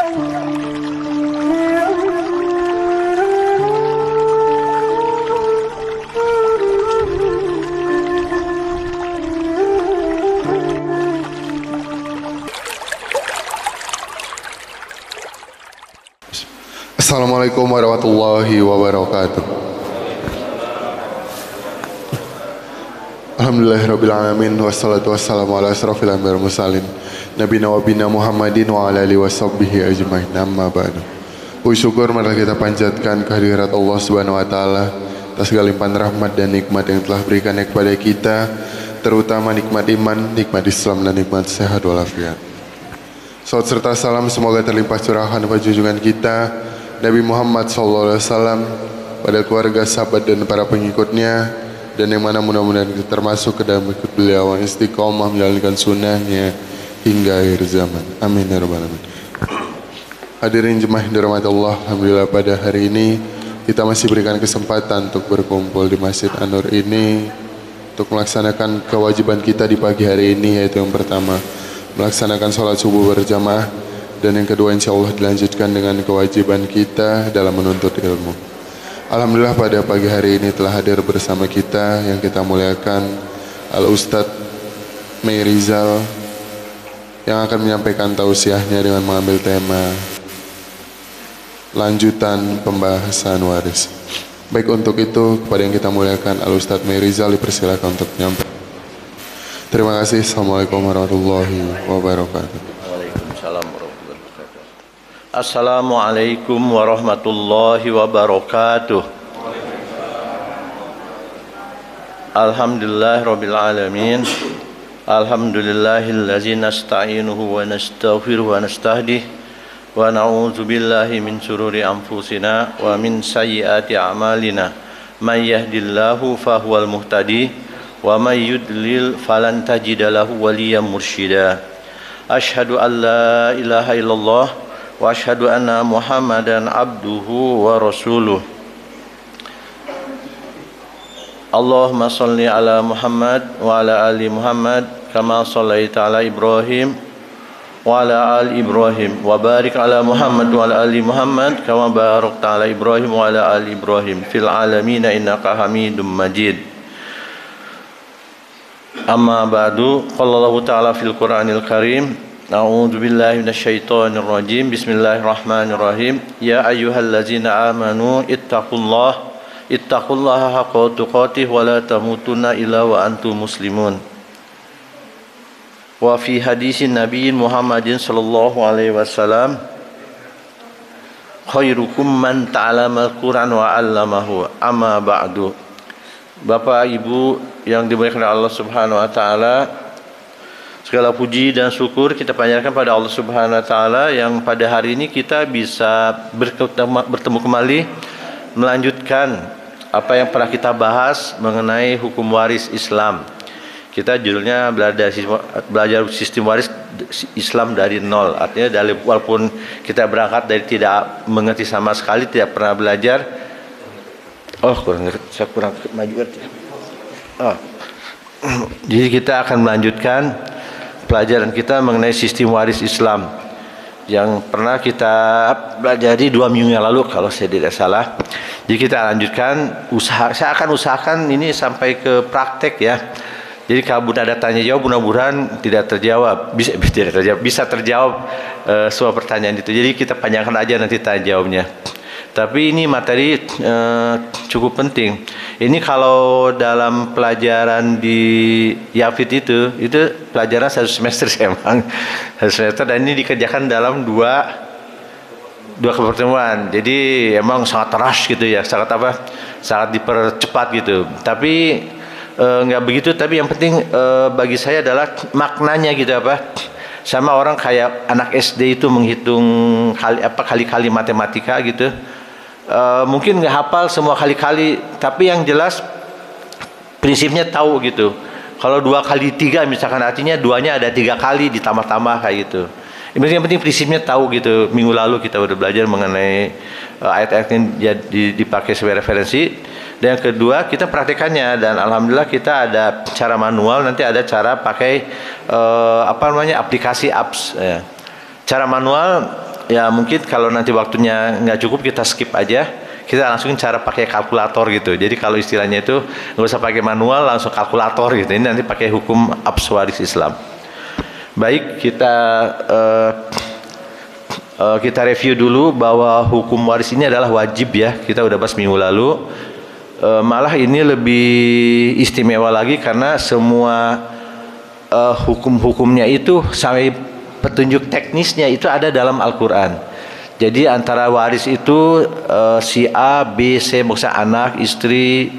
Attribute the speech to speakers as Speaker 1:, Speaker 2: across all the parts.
Speaker 1: Assalamualaikum warahmatullahi wabarakatuh. Alhamdulillahirrabbilalamin. Wassalatu wassalamu ala asrafil anbiya'i wal mursalin Nabina wa bina Muhammadin wa ala alihi wa sahbihi ajma'in. Amma ba'du. Puji syukur marilah kita panjatkan kehadirat Allah Subhanahu wa taala atas segala limpahan rahmat dan nikmat yang telah berikan kepada kita, terutama nikmat iman, nikmat Islam dan nikmat sehat walafiat. Salawat serta salam semoga terlimpah curahan pada junjungan kita Nabi Muhammad SAW, pada keluarga, sahabat dan para pengikutnya, dan yang mana mudah-mudahan kita termasuk ke dalam ikut beliau yang istiqomah menjalankan sunnahnya hingga akhir zaman. Amin ya rabbal alamin. Hadirin jemaah yang dirahmati Allah, alhamdulillah pada hari ini kita masih berikan kesempatan untuk berkumpul di Masjid An-Nur ini untuk melaksanakan kewajiban kita di pagi hari ini, yaitu yang pertama melaksanakan sholat subuh berjamaah, dan yang kedua insya Allah dilanjutkan dengan kewajiban kita dalam menuntut ilmu. Alhamdulillah pada pagi hari ini telah hadir bersama kita yang kita muliakan Al-Ustadz May Rizal yang akan menyampaikan tausiahnya dengan mengambil tema lanjutan pembahasan waris. Baik, untuk itu kepada yang kita muliakan Al-Ustadz May Rizal dipersilakan untuk menyampaikan. Terima kasih. Assalamualaikum warahmatullahi wabarakatuh.
Speaker 2: Waalaikumsalam warahmatullahi wabarakatuh. Assalamualaikum warahmatullahi wabarakatuh. Alhamdulillah rabbil alamin. Alhamdulillahillazi nasta'inuhu wa nastaghfiruhu wa nastahdih wa na'udzu billahi min shururi anfusina wa min sayyiati a'malina. May yahdihillahu fahuwal muhtadi wa may yudlil falan tajida lahu waliyyan mursyida. Asyhadu an la ilaha illallah wa asyhadu anna Muhammadan abduhu wa rasuluh. Allahumma salli ala Muhammad wa ala ali Muhammad kama shallaita ala Ibrahim wa ala ali Ibrahim wa barik ala Muhammad wa ala ali Muhammad kama barakta ala Ibrahim wa ala ali Ibrahim fil alamin innaka Hamidum Majid. Amma ba'du, qala Allah ta'ala fil Qur'anil Karim, a'udzu billahi minasyaitonir rajim. Bismillahirrahmanirrahim. Ya ayyuhallazina amanu ittaqullaha haqqa tuqatih wa la tamutunna illa wa antum muslimun. Wa fi hadisin Nabi Muhammadin sallallahu alaihi wasallam, khairukum man ta'allama al-Qur'an wa 'allamahu. Amma ba'du. Bapak Ibu yang dimuliakan Allah Subhanahu wa taala, segala puji dan syukur kita panjatkan pada Allah Subhanahu wa taala yang pada hari ini kita bisa bertemu kembali melanjutkan apa yang pernah kita bahas mengenai hukum waris Islam. Kita judulnya belajar sistem waris Islam dari nol. Artinya walaupun kita berangkat dari tidak mengerti sama sekali, tidak pernah belajar. Saya kurang maju. Jadi kita akan melanjutkan pelajaran kita mengenai sistem waris Islam yang pernah kita pelajari 2 minggu yang lalu kalau saya tidak salah. Jadi kita lanjutkan saya akan usahakan ini sampai ke praktek ya. Jadi kalau ada tanya jawab, mudah-mudahan tidak terjawab, bisa terjawab semua pertanyaan itu. Jadi kita panjangkan aja nanti tanya jawabnya. Tapi ini materi cukup penting. Ini kalau dalam pelajaran di Yafid itu pelajaran 1 semester emang 1 semester, dan ini dikerjakan dalam dua pertemuan. Jadi emang sangat rush gitu ya, sangat dipercepat gitu. Tapi nggak begitu. Tapi yang penting bagi saya adalah maknanya gitu sama orang kayak anak SD itu menghitung kali-kali matematika gitu. Mungkin nggak hafal semua kali-kali, tapi yang jelas prinsipnya tahu gitu. Kalau 2 kali 3 misalkan artinya 2-nya ada 3 kali ditambah-tambah kayak gitu. Yang penting prinsipnya tahu gitu. Minggu lalu kita udah belajar mengenai ayat-ayat yang dipakai sebagai referensi. Dan yang kedua kita praktekannya, dan alhamdulillah kita ada cara manual, nanti ada cara pakai aplikasi apps ya. Cara manual ya mungkin kalau nanti waktunya nggak cukup kita skip aja. Kita langsung cara pakai kalkulator gitu. Jadi kalau istilahnya itu nggak usah pakai manual, langsung kalkulator gitu. Ini nanti pakai hukum abs waris Islam. Baik, kita review dulu bahwa hukum waris ini adalah wajib ya. Kita udah bahas minggu lalu. Malah ini lebih istimewa lagi karena semua hukum-hukumnya itu sampai petunjuk teknisnya itu ada dalam Al-Quran. Jadi antara waris itu si A, B, C, maksudnya anak, istri,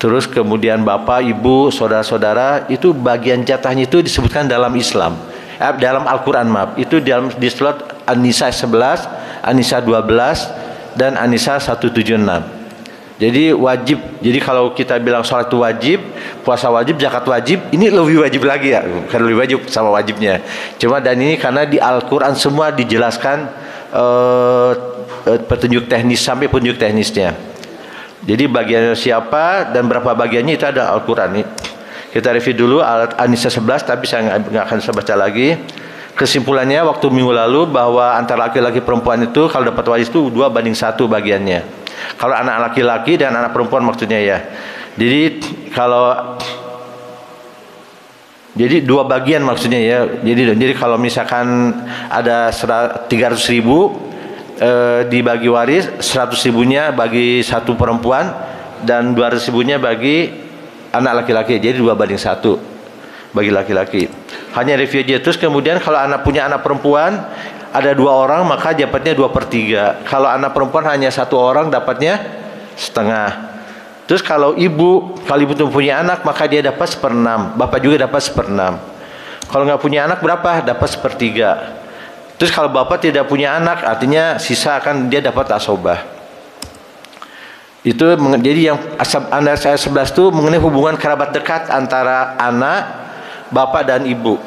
Speaker 2: terus kemudian bapak, ibu, saudara-saudara, itu bagian jatahnya itu disebutkan dalam Islam, dalam Al-Quran maaf. Itu di surat An-Nisa 11, An-Nisa 12, dan An-Nisa 176. Jadi wajib. Jadi kalau kita bilang sholat itu wajib, puasa wajib, zakat wajib, ini lebih wajib lagi ya, bukan lebih wajib sama wajibnya. Cuma dan ini karena di Al-Quran semua dijelaskan petunjuk teknis sampai petunjuk teknisnya. Jadi bagian siapa dan berapa bagiannya itu ada Al-Quran nih. Kita review dulu An-Nisa 11, tapi saya nggak akan saya baca lagi. Kesimpulannya waktu minggu lalu bahwa antara laki-laki perempuan itu kalau dapat waris itu 2:1 bagiannya. Kalau anak laki-laki dan anak perempuan maksudnya ya. Jadi dua bagian maksudnya ya. Jadi kalau misalkan ada 300.000 dibagi waris, 100.000-nya bagi satu perempuan dan 200.000-nya bagi anak laki-laki. Jadi 2:1 bagi laki-laki. Hanya review aja. Terus kemudian kalau punya anak perempuan ada 2 orang maka dapatnya 2/3. Kalau anak perempuan hanya 1 orang dapatnya setengah. Terus kalau ibu tuh punya anak maka dia dapat 1/6. Bapak juga dapat 1/6. Kalau nggak punya anak berapa? Dapat 1/3. Terus kalau bapak tidak punya anak artinya sisa akan dia dapat asobah. Itu jadi yang ayat 11 itu mengenai hubungan kerabat dekat antara anak, bapak dan ibu.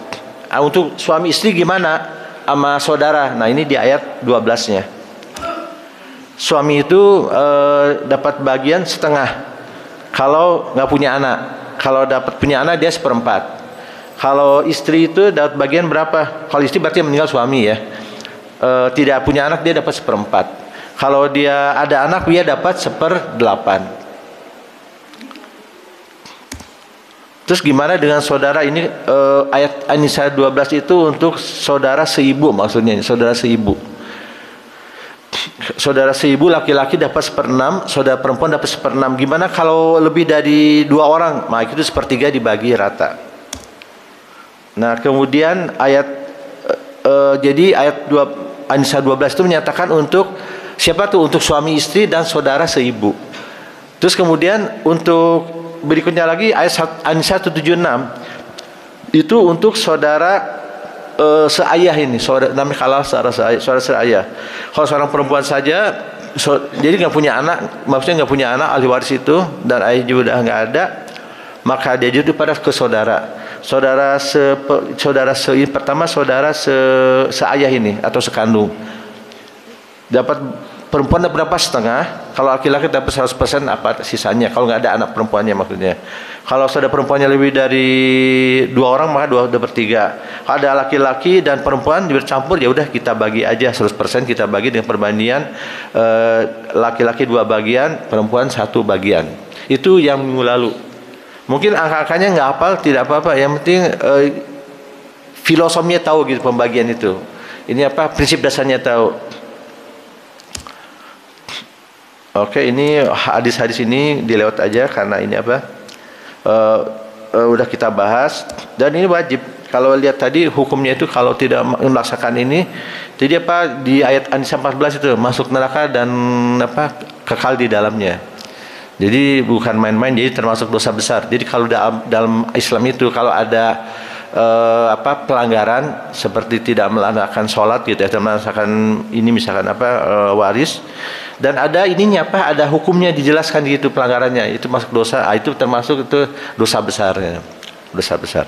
Speaker 2: Untuk suami istri gimana? Sama saudara. Nah ini di ayat 12-nya. Suami itu dapat bagian setengah kalau nggak punya anak. Kalau dapat punya anak dia 1/4. Kalau istri itu dapat bagian berapa? Kalau istri berarti meninggal suami ya. Tidak punya anak dia dapat 1/4. Kalau dia ada anak dia dapat 1/8. Terus gimana dengan saudara ini? Ayat An-Nisa 12 itu untuk saudara seibu maksudnya, saudara seibu. Saudara seibu laki-laki dapat 1/6, saudara perempuan dapat 1/6. Gimana kalau lebih dari 2 orang? Nah itu 1/3 dibagi rata. Nah kemudian jadi ayat An-Nisa 12 itu menyatakan untuk siapa tuh? Untuk suami istri dan saudara seibu. Terus kemudian untuk berikutnya lagi ayat An-Nisa 176 itu untuk saudara seayah ini, saudara namanya halal saudara seayah. Kalau seorang perempuan saja jadi nggak punya anak, maksudnya nggak punya anak ahli waris itu dan ayah juga udah nggak ada, maka dia jadi pada ke saudara. Pertama saudara seayah ini atau sekandung. Dapat perempuan dapat berapa? Setengah. Kalau laki-laki dapat 100% apa sisanya kalau nggak ada anak perempuannya maksudnya. Kalau saudara perempuannya lebih dari 2 orang maka 2/3. Kalau ada laki-laki dan perempuan bercampur ya udah kita bagi aja 100% kita bagi dengan perbandingan laki-laki 2 bagian, perempuan 1 bagian. Itu yang minggu lalu. Mungkin angka-angkanya nggak hafal tidak apa-apa. Yang penting filosofinya tahu gitu pembagian itu. Ini apa prinsip dasarnya tahu. Oke, ini hadis-hadis ini dilewat aja karena ini apa? Udah kita bahas dan ini wajib. Kalau lihat tadi hukumnya itu kalau tidak melaksanakan ini, jadi apa di ayat An-Nisa 14 itu masuk neraka dan apa kekal di dalamnya. Jadi bukan main-main, jadi termasuk dosa besar. Jadi kalau dalam Islam itu kalau ada pelanggaran seperti tidak melaksanakan sholat gitu, tidak melaksanakan ini misalkan waris dan ada ininya ada hukumnya dijelaskan gitu pelanggarannya itu masuk dosa, itu termasuk itu dosa besar ya. Dosa besar.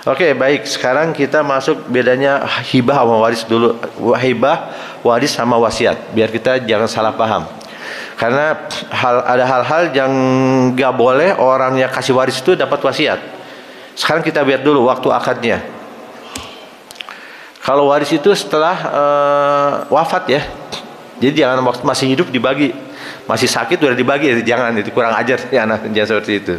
Speaker 2: Oke, baik, sekarang kita masuk bedanya hibah sama waris dulu. Hibah, waris sama wasiat biar kita jangan salah paham. Karena ada hal-hal yang gak boleh orang yang kasih waris itu dapat wasiat. Sekarang kita lihat dulu waktu akadnya. Kalau waris itu setelah wafat ya. Jadi jangan waktu masih hidup dibagi, masih sakit udah dibagi, jangan, itu kurang ajar ya anak, jangan seperti itu.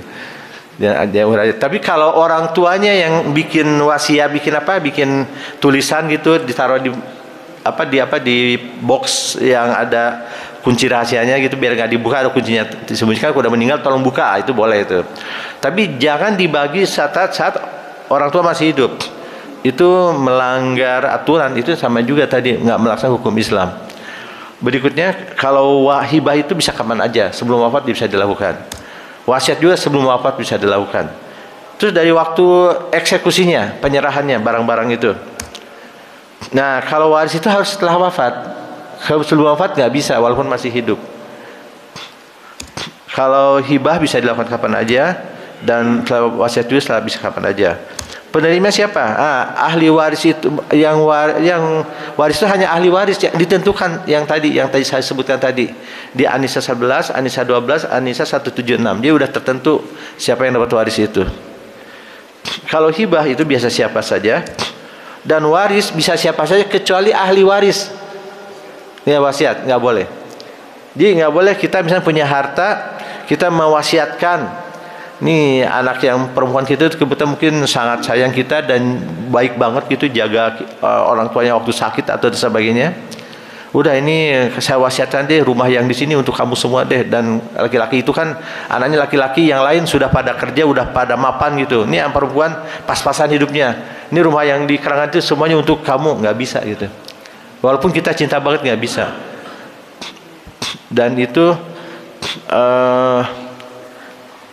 Speaker 2: Tapi kalau orang tuanya yang bikin wasiat, bikin tulisan gitu, ditaruh di box yang ada kunci rahasianya gitu, biar nggak dibuka, ada kuncinya disembunyikan, kalau udah meninggal tolong buka, itu boleh itu. Tapi jangan dibagi saat orang tua masih hidup, itu melanggar aturan, itu sama juga tadi nggak melaksanakan hukum Islam. Berikutnya, kalau hibah itu bisa kapan aja, sebelum wafat bisa dilakukan. Wasiat juga sebelum wafat bisa dilakukan. Terus dari waktu eksekusinya, penyerahannya barang-barang itu. Nah, kalau waris itu harus setelah wafat. Kalau sebelum wafat nggak bisa, walaupun masih hidup. Kalau hibah bisa dilakukan kapan aja, dan wasiat juga bisa kapan aja. Penerima siapa? Ahli waris itu yang waris itu hanya ahli waris yang ditentukan yang tadi saya sebutkan tadi di An-Nisa 11, An-Nisa 12, An-Nisa 176. Dia udah tertentu siapa yang dapat waris itu. Kalau hibah itu biasa siapa saja, dan waris bisa siapa saja kecuali ahli waris. Ya, wasiat nggak boleh. Jadi nggak boleh kita misalnya punya harta, kita mewasiatkan. Nih anak yang perempuan kita kebetulan mungkin sangat sayang kita dan baik banget gitu, jaga orang tuanya waktu sakit atau sebagainya. Udah, ini saya wasiatkan deh rumah yang di sini untuk kamu semua deh. Dan laki-laki itu kan anaknya laki-laki, yang lain sudah pada kerja, udah pada mapan gitu. Ini yang perempuan pas-pasan hidupnya. Ini rumah yang di Kerangan itu semuanya untuk kamu, nggak bisa gitu. Walaupun kita cinta banget nggak bisa. Dan itu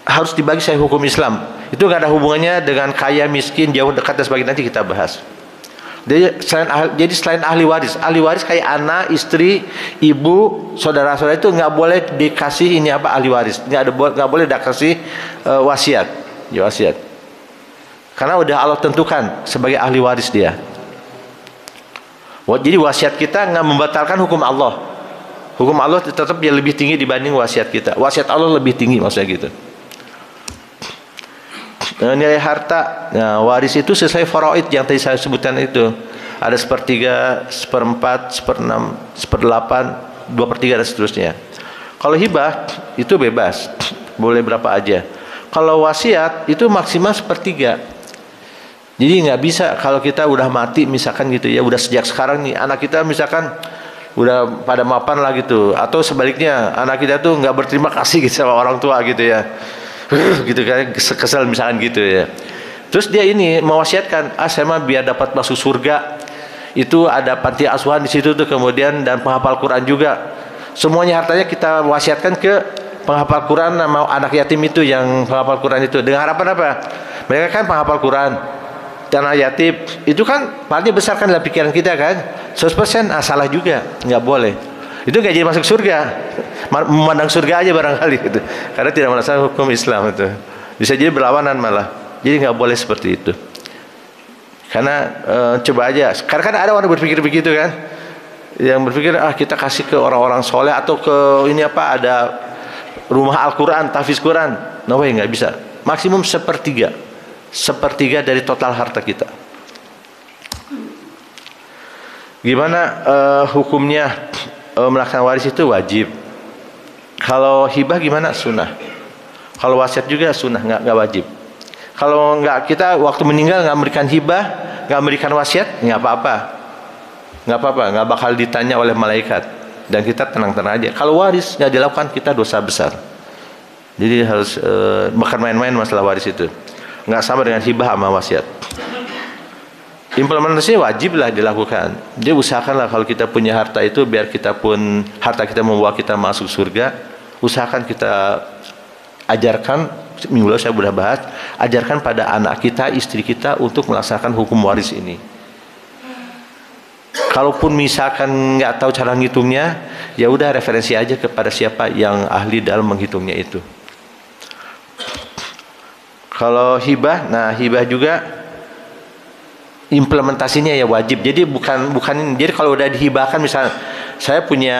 Speaker 2: harus dibagi saya hukum Islam. Itu nggak ada hubungannya dengan kaya miskin jauh dekat dan sebagainya, nanti kita bahas. Jadi selain ahli waris kayak anak, istri, ibu, saudara-saudara itu nggak boleh dikasih ahli waris, nggak boleh dikasih wasiat, karena udah Allah tentukan sebagai ahli waris dia. Jadi wasiat kita nggak membatalkan hukum Allah. Hukum Allah tetap dia lebih tinggi dibanding wasiat kita. Wasiat Allah lebih tinggi, maksudnya gitu. Nilai harta, nah, waris itu sesuai faraid yang tadi saya sebutkan itu. Ada 1/3, 1/4, 1/6, 1/8, 2/3 dan seterusnya. Kalau hibah itu bebas, boleh berapa aja. Kalau wasiat itu maksimal 1/3. Jadi nggak bisa kalau kita udah mati misalkan gitu ya, udah sejak sekarang nih anak kita misalkan udah pada mapan lah gitu, atau sebaliknya anak kita tuh nggak berterima kasih gitu sama orang tua gitu ya. Gitu kan, kesel misalkan gitu ya. Terus dia ini mewasiatkan, saya mah biar dapat masuk surga itu ada panti asuhan di situ tuh, kemudian dan penghafal Quran juga. Semuanya hartanya kita wasiatkan ke penghafal Quran sama anak yatim itu yang penghafal Quran itu. Dengan harapan apa? Mereka kan penghafal Quran dan anak yatim itu kan pahalanya besar kan dalam pikiran kita kan. 100% salah juga, nggak boleh. Itu nggak jadi masuk surga, memandang surga aja barangkali gitu. Karena tidak melaksanakan hukum Islam itu. Bisa jadi berlawanan malah. Jadi nggak boleh seperti itu. Karena coba aja. Karena kan ada orang berpikir begitu kan, yang berpikir kita kasih ke orang-orang soleh atau ke ada rumah Al-Quran, tahfiz Quran. No way, nggak bisa. Maksimum 1/3, 1/3 dari total harta kita. Gimana hukumnya? Melaksanakan waris itu wajib. Kalau hibah gimana? Sunnah. Kalau wasiat juga sunnah, nggak wajib. Kalau nggak, kita waktu meninggal nggak memberikan hibah, nggak memberikan wasiat, nggak apa-apa, nggak bakal ditanya oleh malaikat, dan kita tenang-tenang aja. Kalau waris nggak dilakukan, kita dosa besar. Jadi harus bukan main-main masalah waris itu. Nggak sama dengan hibah sama wasiat. Implementasinya wajiblah dilakukan. Dia usahakanlah kalau kita punya harta itu, biar kita pun harta kita membawa kita masuk surga, usahakan kita ajarkan. Minggu lalu saya sudah bahas, ajarkan pada anak kita, istri kita untuk melaksanakan hukum waris ini. Kalaupun misalkan nggak tahu cara ngitungnya, ya udah referensi aja kepada siapa yang ahli dalam menghitungnya itu. Kalau hibah, nah hibah juga implementasinya ya wajib. Jadi bukan ini. Jadi kalau udah dihibahkan, misalnya saya punya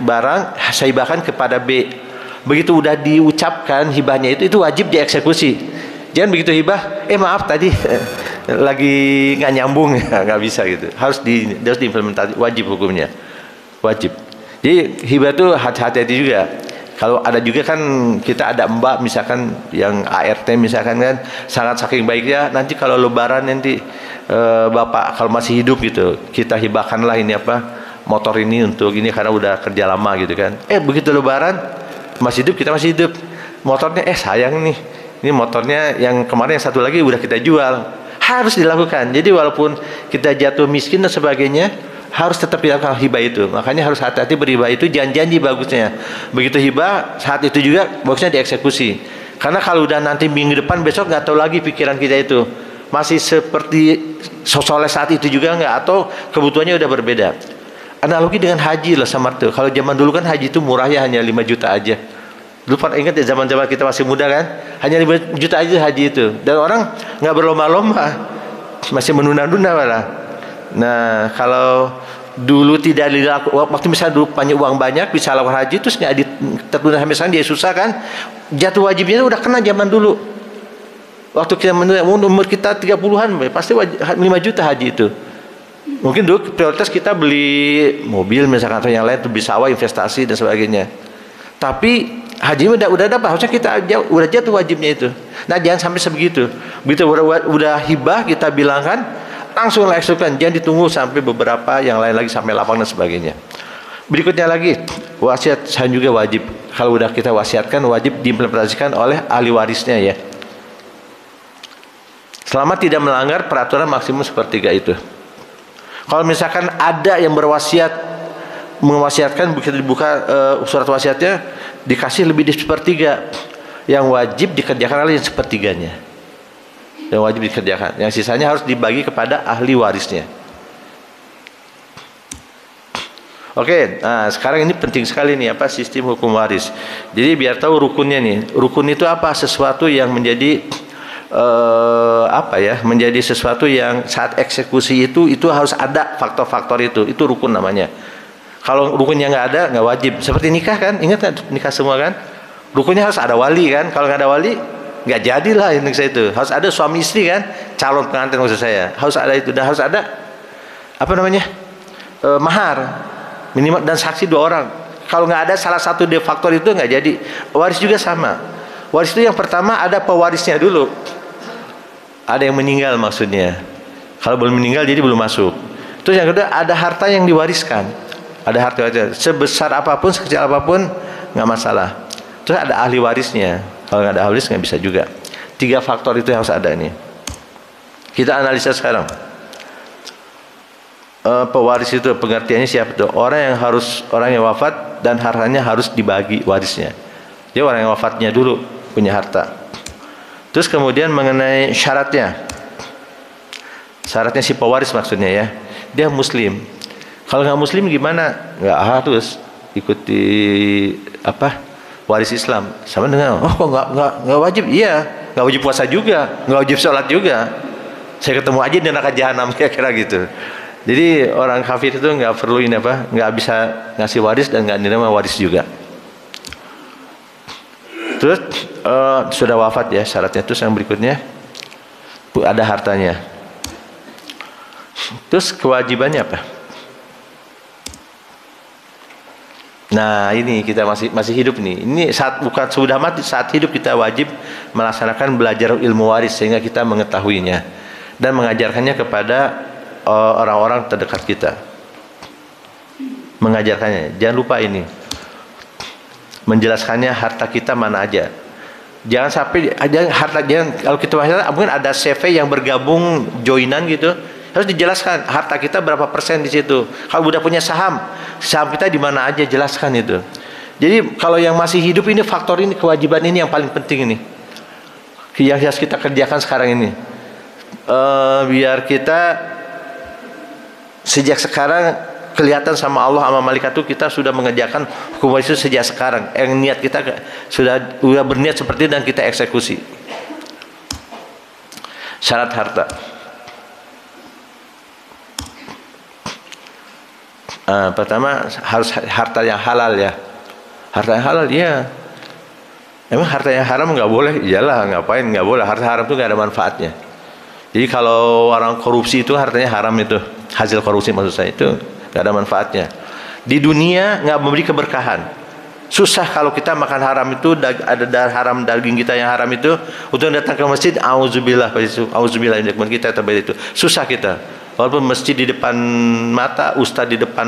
Speaker 2: barang, saya hibahkan kepada B. Begitu udah diucapkan hibahnya itu wajib dieksekusi. Jangan begitu hibah, maaf tadi lagi nggak nyambung ya, nggak bisa gitu. Harus diimplementasi, wajib hukumnya, wajib. Jadi hibah itu hati-hati juga. Kalau ada juga kan kita ada mbak misalkan yang ART misalkan kan sangat saking baiknya, nanti kalau lebaran nanti bapak kalau masih hidup gitu kita hibahkanlah ini apa motor ini untuk ini karena udah kerja lama gitu kan. Begitu lebaran masih hidup, kita masih hidup, motornya sayang nih, ini motornya yang kemarin yang satu lagi udah kita jual. Harus dilakukan. Jadi walaupun kita jatuh miskin dan sebagainya, harus tetap dilakukan hibah itu. Makanya harus hati-hati berhibah itu, janji bagusnya. Begitu hibah, saat itu juga bagusnya dieksekusi. Karena kalau udah nanti minggu depan, besok nggak tahu lagi pikiran kita itu. Masih seperti soleh saat itu juga nggak, atau kebutuhannya udah berbeda. Analogi dengan haji lah sama tuh. Kalau zaman dulu kan haji itu murahnya hanya 5 juta aja. Dulu pada ingat ya zaman-zaman kita masih muda kan, hanya 5 juta aja haji itu. Dan orang nggak berlomba-lomba, masih menunda-nunda malah. Nah kalau dulu tidak dilakukan, waktu misalnya dulu punya uang banyak bisa lakukan haji terus nggak tertunda sampai sekarang dia susah kan, jatuh wajibnya udah kena zaman dulu. Waktu kita umur kita 30-an pasti 5 juta haji itu. Mungkin dulu prioritas kita beli mobil misalkan atau yang lain, tuh bisa sawah, investasi dan sebagainya. Tapi haji udah dapat, harusnya kita udah jatuh wajibnya itu. Nah jangan sampai sebegitu. Begitu udah hibah kita bilangkan, langsung eksekusikan, jangan ditunggu sampai beberapa yang lain lagi sampai lapang dan sebagainya. Berikutnya lagi, wasiat juga wajib. Kalau udah kita wasiatkan, wajib diimplementasikan oleh ahli warisnya ya. Selama tidak melanggar peraturan maksimum sepertiga itu. Kalau misalkan ada yang mewasiatkan, begitu dibuka surat wasiatnya dikasih lebih dari sepertiga, yang wajib dikerjakan oleh yang sepertiganya. Yang wajib dikerjakan, yang sisanya harus dibagi kepada ahli warisnya. Oke, nah sekarang ini penting sekali nih apa sistem hukum waris. Jadi biar tahu rukunnya nih. Rukun itu apa? Sesuatu yang menjadi menjadi sesuatu yang saat eksekusi itu harus ada faktor-faktor itu rukun namanya. Kalau rukunnya nggak ada, nggak wajib. Seperti nikah kan, ingat kan nikah semua kan? Rukunnya harus ada wali kan? Kalau nggak ada wali, nggak jadilah ini saya itu. Harus ada suami istri kan? Calon pengantin maksud saya. Harus ada itu dan harus ada mahar minimal dan saksi 2 orang. Kalau nggak ada salah satu dari faktor itu nggak jadi. Waris juga sama. Waris itu yang pertama ada pewarisnya dulu. Ada yang meninggal maksudnya. Kalau belum meninggal jadi belum masuk. Terus yang kedua ada harta yang diwariskan. Ada harta sebesar apapun, sekecil apapun nggak masalah. Terus ada ahli warisnya. Kalau nggak ada ahli waris nggak bisa juga. 3 faktor itu yang harus ada nih. Kita analisa sekarang. Pewaris itu pengertiannya siapa tuh? Orang yang wafat dan hartanya harus dibagi warisnya. Dia orang yang wafatnya dulu punya harta. Terus kemudian mengenai syaratnya. Syaratnya si pewaris maksudnya ya. Dia muslim. Kalau nggak muslim gimana? Nggak harus ikuti waris Islam. Sama dengan nggak wajib. Iya, nggak wajib puasa juga, nggak wajib sholat juga. Saya ketemu aja di neraka jahanam kira-kira gitu. Jadi orang kafir itu nggak perlu nggak bisa ngasih waris dan nggak nerima waris juga. Terus sudah wafat ya syaratnya. Terus yang berikutnya ada hartanya. Terus kewajibannya apa? Nah ini kita masih hidup nih. Ini bukan sudah mati, saat hidup kita wajib melaksanakan belajar ilmu waris sehingga kita mengetahuinya dan mengajarkannya kepada orang-orang terdekat kita. Mengajarkannya. Jangan lupa ini. Menjelaskannya harta kita mana aja. Jangan sampai kalau kita mungkin ada CV yang bergabung joinan gitu. Harus dijelaskan harta kita berapa persen di situ. Kalau udah punya saham kita di mana aja, jelaskan itu. Jadi kalau yang masih hidup ini faktor ini, kewajiban ini yang paling penting ini. Yang harus kita kerjakan sekarang ini. Biar kita sejak sekarang kelihatan sama Allah sama malaikat itu kita sudah mengerjakan hukum waris itu sejak sekarang. Yang niat kita sudah berniat seperti itu dan kita eksekusi. Syarat harta. Pertama harus harta yang halal ya. Harta yang halal ya. Emang harta yang haram nggak boleh? Iyalah, ngapain nggak boleh? Harta haram itu nggak ada manfaatnya. Jadi kalau orang korupsi itu hartanya haram itu, hasil korupsi maksud saya itu nggak ada manfaatnya. Di dunia nggak memberi keberkahan. Susah kalau kita makan haram itu, ada darah haram daging kita yang haram itu, untuk datang ke masjid, auzubillah kita terbaik itu. Susah kita. Walaupun masjid di depan mata, ustaz di depan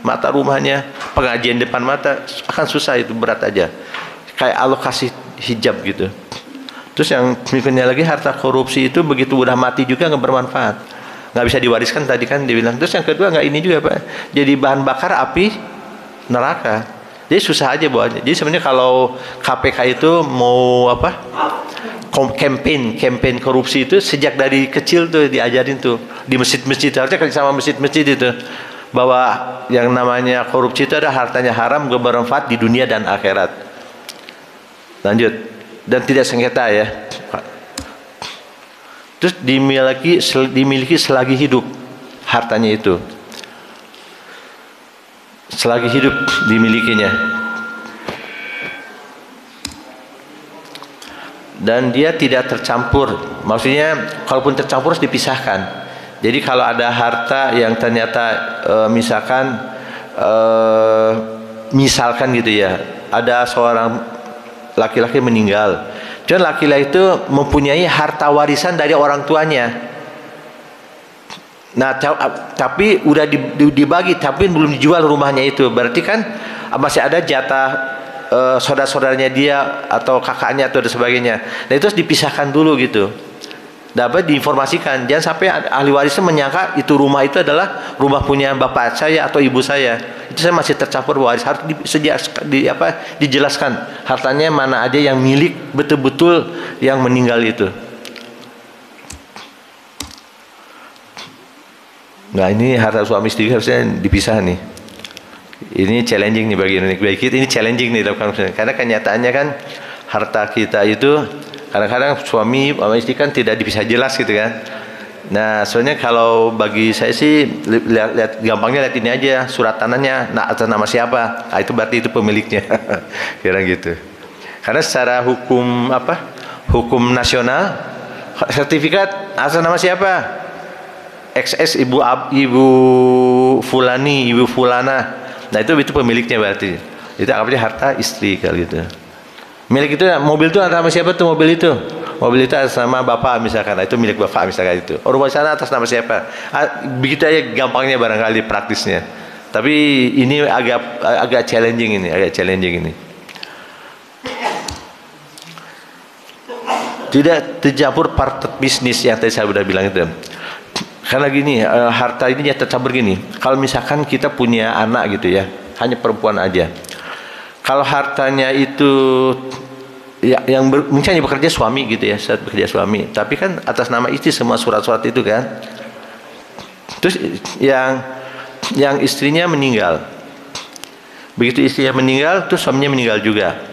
Speaker 2: mata rumahnya, pengajian di depan mata, akan susah itu, berat aja. Kayak alokasi hijab gitu. Terus yang berikutnya lagi, harta korupsi itu begitu udah mati juga nggak bermanfaat, nggak bisa diwariskan tadi kan dibilang. Terus yang kedua nggak ini juga Pak, jadi bahan bakar api neraka. Jadi susah aja buatnya. Jadi sebenarnya kalau KPK itu mau apa, campaign korupsi itu sejak dari kecil tuh diajarin tuh di masjid-masjid, harusnya kerja sama masjid-masjid itu, bahwa yang namanya korupsi itu ada hartanya haram, gak bermanfaat di dunia dan akhirat. Lanjut, dan tidak sengketa ya. Terus dimiliki selagi hidup hartanya itu, selagi hidup dimilikinya, dan dia tidak tercampur. Maksudnya kalaupun tercampur harus dipisahkan. Jadi kalau ada harta yang ternyata misalkan gitu ya, ada seorang laki-laki meninggal, dan laki-laki itu mempunyai harta warisan dari orang tuanya. Nah, tapi udah dibagi, tapi belum dijual rumahnya itu. Berarti kan masih ada jatah saudara-saudaranya dia atau kakaknya atau dan sebagainya. Nah, itu harus dipisahkan dulu gitu. Dapat diinformasikan, jangan sampai ahli warisnya menyangka itu rumah itu adalah rumah punya bapak saya atau ibu saya. Itu saya masih tercampur waris. Harus dijelaskan hartanya mana aja yang milik betul-betul yang meninggal itu. Nah, ini harta suami istri harusnya dipisah nih. Ini challenging nih bagi kita, ini challenging nih karena kenyataannya kan harta kita itu kadang-kadang suami sama istri kan tidak bisa jelas gitu kan. Nah, soalnya kalau bagi saya sih lihat gampangnya, lihat ini aja, surat tanahnya atas nama siapa. Nah, itu berarti itu pemiliknya. Kira gitu. Karena secara hukum nasional, sertifikat atas nama siapa? XS ibu fulani, ibu fulana. Nah, itu pemiliknya berarti. Itu anggapnya harta istri kalau gitu. Milik itu, mobil itu atas nama siapa tuh mobil itu? Mobil itu atas nama bapak misalkan, itu milik bapak misalkan itu. Rumah sana atas nama siapa? Begitu aja gampangnya barangkali praktisnya. Tapi ini agak challenging ini, Tidak tercampur part bisnis yang tadi saya sudah bilang itu. Karena gini, harta ini ya tercampur gini. Kalau misalkan kita punya anak gitu ya, hanya perempuan aja. Kalau hartanya itu misalnya bekerja suami gitu ya, saat bekerja suami, tapi kan atas nama istri semua surat-surat itu kan. Terus yang istrinya meninggal. Begitu istrinya meninggal, terus suaminya meninggal juga.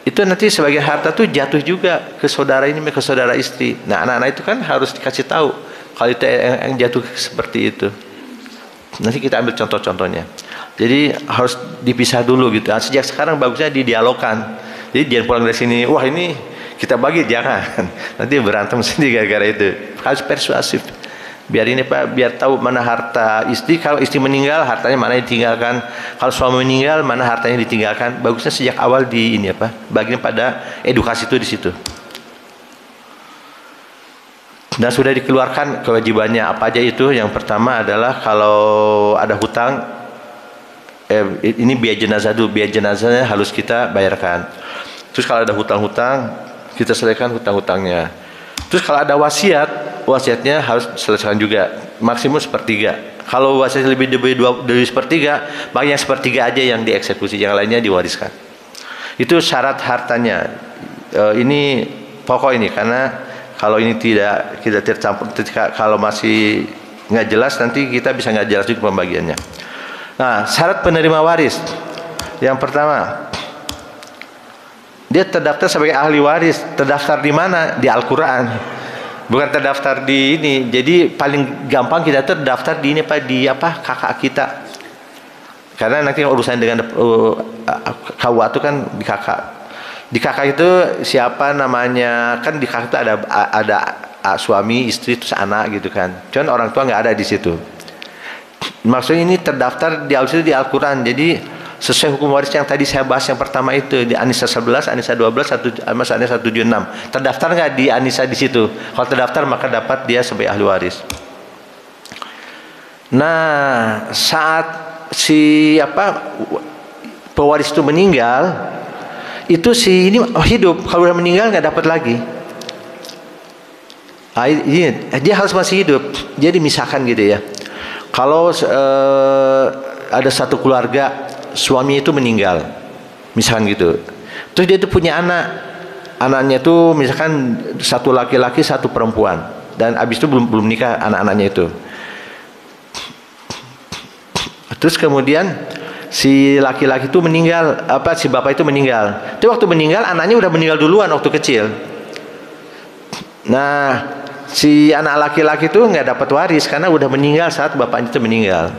Speaker 2: Itu nanti sebagai harta tuh jatuh juga ke saudara ini, ke saudara istri. Nah, anak-anak itu kan harus dikasih tahu kalau itu yang jatuh seperti itu. Nanti kita ambil contoh-contohnya. Jadi harus dipisah dulu gitu. Nah, sejak sekarang bagusnya didialogkan. Jadi jangan pulang dari sini, wah ini kita bagi, jangan. Nanti berantem sendiri gara-gara itu. Harus persuasif. Biar ini Pak, biar tahu mana harta istri. Kalau istri meninggal, hartanya mana yang ditinggalkan. Kalau suami meninggal, mana hartanya ditinggalkan. Bagusnya sejak awal bagian pada edukasi itu di situ. Dan sudah dikeluarkan kewajibannya apa aja itu. Yang pertama adalah kalau ada hutang, ini biaya jenazah dulu, biaya jenazahnya harus kita bayarkan. Terus kalau ada hutang-hutang, kita selesaikan hutang-hutangnya. Terus kalau ada wasiatnya harus selesaikan juga, maksimum 1/3. Kalau wasiat lebih dari 1/3, bagian 1/3 aja yang dieksekusi, yang lainnya diwariskan. Itu syarat hartanya. Ini pokok ini, karena kalau ini tidak tercampur, kalau masih nggak jelas, nanti kita bisa nggak jelas juga pembagiannya. Nah, syarat penerima waris. Yang pertama, dia terdaftar sebagai ahli waris. Terdaftar di mana? Di Al-Quran. Bukan terdaftar di ini. Jadi paling gampang kita terdaftar di ini kakak kita. Karena nanti urusan dengan KUA itu kan di kakak. Di kakak itu siapa namanya? Kan di kakak itu ada suami, istri, terus anak gitu kan. Cuman orang tua nggak ada di situ. Maksudnya ini terdaftar di Al-Quran. Jadi sesuai hukum waris yang tadi saya bahas yang pertama itu di An-Nisa 11, An-Nisa 12, An-Nisa 176. Terdaftar nggak di An-Nisa di situ? Kalau terdaftar maka dapat dia sebagai ahli waris. Nah, saat si pewaris itu meninggal, itu si ini hidup. Kalau udah meninggal nggak dapat lagi. Dia harus masih hidup. Jadi misalkan gitu ya. Kalau ada satu keluarga suami itu meninggal, misalkan gitu. Terus dia itu punya anak. Anaknya itu misalkan satu laki-laki, satu perempuan. Dan abis itu belum nikah anak-anaknya itu. Terus kemudian si laki-laki itu meninggal, si bapak itu meninggal. Tapi waktu meninggal anaknya udah meninggal duluan waktu kecil. Nah, si anak laki-laki itu nggak dapat waris karena udah meninggal saat bapaknya itu meninggal.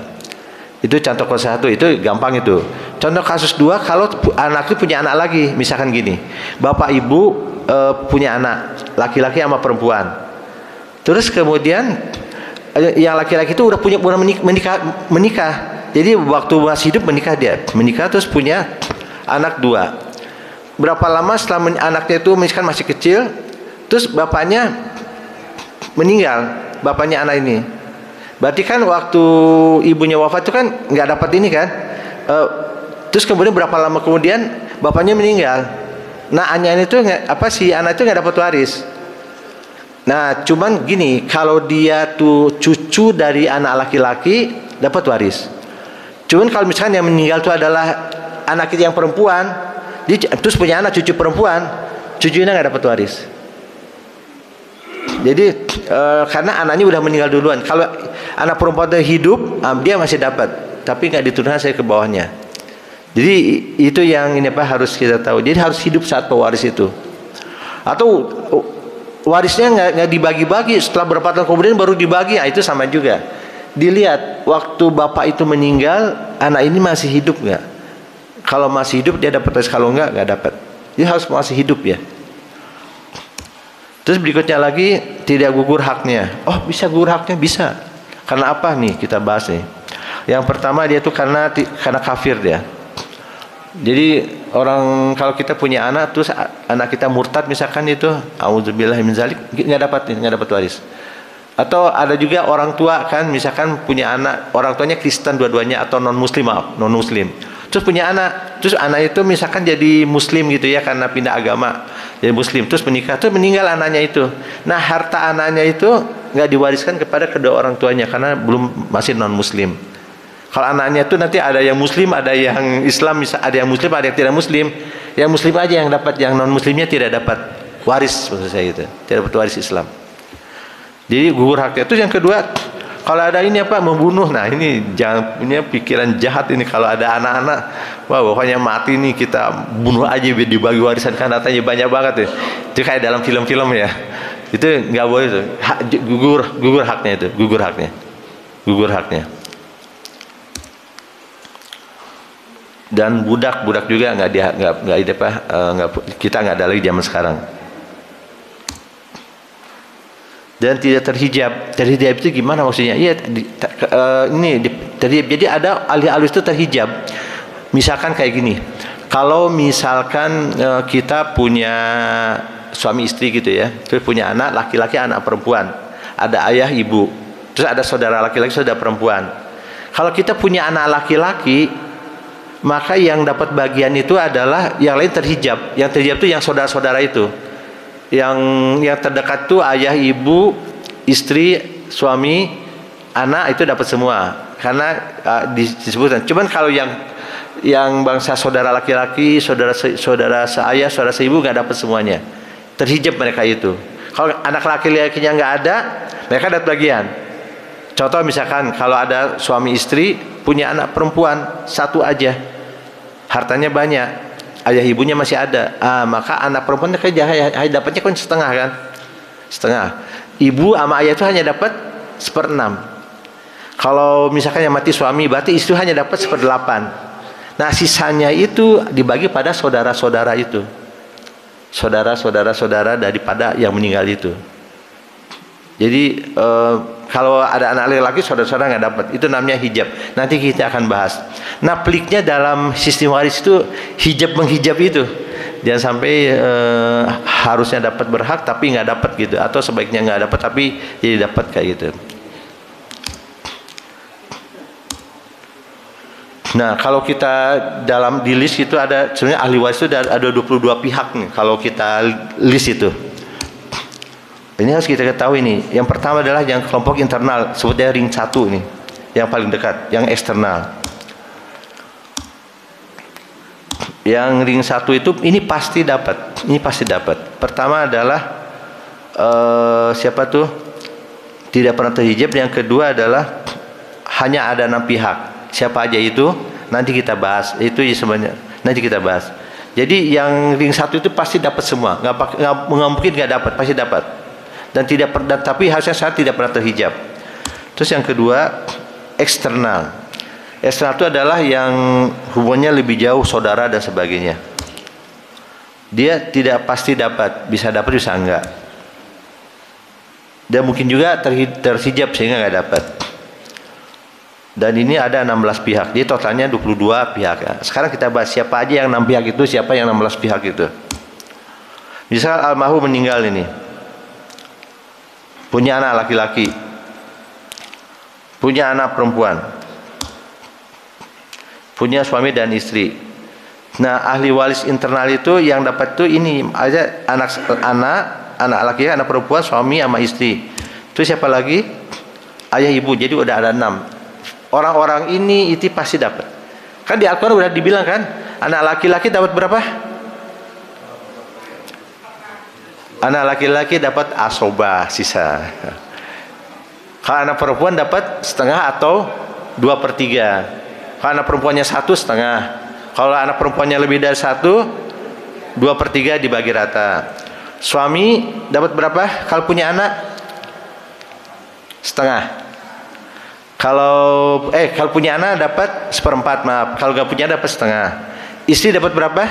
Speaker 2: Itu contoh kasus satu, itu gampang itu. Contoh kasus dua, kalau anak itu punya anak lagi, misalkan gini, bapak ibu punya anak laki-laki sama perempuan. Terus kemudian yang laki-laki itu udah menikah. Jadi waktu masih hidup menikah terus punya anak 2. Berapa lama setelah anaknya itu misalkan masih kecil, terus bapaknya meninggal, bapaknya anak ini. Berarti kan waktu ibunya wafat itu kan nggak dapat ini kan. Terus kemudian berapa lama kemudian bapaknya meninggal. Nah, anaknya itu si anak itu nggak dapat waris. Nah, cuman gini, kalau dia tuh cucu dari anak laki-laki dapat waris. Cuman kalau misalkan yang meninggal itu adalah anak yang perempuan, dia terus punya anak cucu perempuan, cucunya nggak dapat waris. Jadi karena anaknya udah meninggal duluan. Kalau anak perempuan itu hidup, dia masih dapat, tapi nggak diturunkan saya ke bawahnya. Jadi itu yang harus kita tahu. Jadi harus hidup saat pewaris itu. Atau warisnya nggak dibagi-bagi, setelah berapa tahun kemudian baru dibagi, itu sama juga. Dilihat waktu bapak itu meninggal, anak ini masih hidup nggak? Kalau masih hidup dia dapat waris, kalau nggak dapat. Dia harus masih hidup ya. Terus berikutnya lagi, tidak gugur haknya. Oh, bisa gugur haknya? Bisa. Karena apa nih kita bahas nih? Yang pertama dia tuh karena kafir dia. Jadi orang kalau kita punya anak terus anak kita murtad misalkan itu, auzubillahi min zalik, nggak dapat waris. Atau ada juga orang tua kan, misalkan punya anak, orang tuanya Kristen dua-duanya atau non muslim. Terus punya anak, terus anak itu misalkan jadi muslim gitu ya karena pindah agama jadi muslim, terus menikah, terus meninggal anaknya itu. Nah, harta anaknya itu nggak diwariskan kepada kedua orang tuanya karena masih non muslim. Kalau anaknya itu nanti ada yang muslim, ada yang Islam, ada yang muslim, ada yang tidak muslim. Yang muslim aja yang dapat, yang non muslimnya tidak dapat waris, maksud saya gitu, tidak dapat waris Islam. Jadi gugur haknya. Itu yang kedua, kalau ada ini membunuh. Nah, ini jangan punya pikiran jahat ini. Kalau ada anak-anak, wah pokoknya mati nih, kita bunuh aja biar dibagi warisan, kan hartanya banyak banget ya. Itu kayak dalam film-film ya. Itu nggak boleh itu. Gugur haknya itu, gugur haknya. Dan budak juga kita nggak ada lagi zaman sekarang. Dan tidak terhijab. Terhijab itu gimana maksudnya? Iya, terhijab. Jadi ada ahli itu terhijab. Misalkan kayak gini. Kalau misalkan kita punya suami istri gitu ya, terus punya anak laki-laki, anak perempuan, ada ayah, ibu, terus ada saudara laki-laki, saudara perempuan. Kalau kita punya anak laki-laki, maka yang dapat bagian itu adalah yang lain terhijab. Yang terhijab itu yang saudara-saudara itu. Yang terdekat tuh ayah, ibu, istri, suami, anak itu dapat semua karena disebutkan. Cuman kalau yang bangsa saudara laki-laki, saudara seayah, saudara seibu nggak dapat semuanya. Terhijab mereka itu. Kalau anak laki-lakinya nggak ada, mereka dapat bagian. Contoh misalkan kalau ada suami istri punya anak perempuan satu aja, hartanya banyak. Ayah ibunya masih ada, maka anak perempuan dapatnya kan setengah. Ibu sama ayah itu hanya dapat 1/6. Kalau misalkan yang mati suami, berarti istri hanya dapat 1/8. Nah, sisanya itu dibagi pada saudara-saudara itu, saudara daripada yang meninggal itu. Jadi kalau ada anak laki-laki saudara-saudara nggak dapat, itu namanya hijab. Nanti kita akan bahas. Nah peliknya dalam sistem waris itu hijab menghijab itu, jangan sampai harusnya dapat berhak tapi nggak dapat gitu, atau sebaiknya nggak dapat tapi jadi dapat kayak gitu. Nah kalau kita dalam di list itu ada sebenarnya ahli waris itu ada 22 pihak nih kalau kita list itu. Ini harus kita ketahui nih. Yang pertama adalah yang kelompok internal, sebutnya ring 1 ini, yang paling dekat, yang eksternal. Yang ring 1 itu ini pasti dapat, ini pasti dapat. Pertama adalah siapa tuh? Tidak pernah terhijab. Yang kedua adalah hanya ada 6 pihak. Siapa aja itu? Nanti kita bahas. Itu sebenarnya nanti kita bahas. Jadi yang ring 1 itu pasti dapat semua. Nggak mungkin nggak dapat, pasti dapat. Dan tidak pernah, tapi harusnya saya tidak pernah terhijab. Terus yang kedua eksternal. Eksternal itu adalah yang hubungannya lebih jauh, saudara dan sebagainya. Dia tidak pasti dapat, bisa dapat bisa enggak. Dan mungkin juga terhijab sehingga nggak dapat. Dan ini ada 16 pihak. Jadi totalnya 22 pihak. Ya. Sekarang kita bahas siapa aja yang 6 pihak itu, siapa yang 16 pihak itu. Misal almarhum meninggal ini. Punya anak laki-laki, punya anak perempuan, punya suami dan istri. Nah ahli waris internal itu yang dapat tuh ini aja anak laki, anak perempuan, suami sama istri. Terus siapa lagi? Ayah ibu. Jadi udah ada 6. Orang-orang ini itu pasti dapat. Kan di Al-Quran udah dibilang kan, anak laki-laki dapat berapa? Anak laki-laki dapat asobah sisa. Kalau anak perempuan dapat setengah atau 2/3. Kalau anak perempuannya 1/2. Kalau anak perempuannya lebih dari 1, 2/3 dibagi rata. Suami dapat berapa? Kalau punya anak setengah. Kalau punya anak dapat 1/4, maaf. Kalau nggak punya dapat setengah. Istri dapat berapa?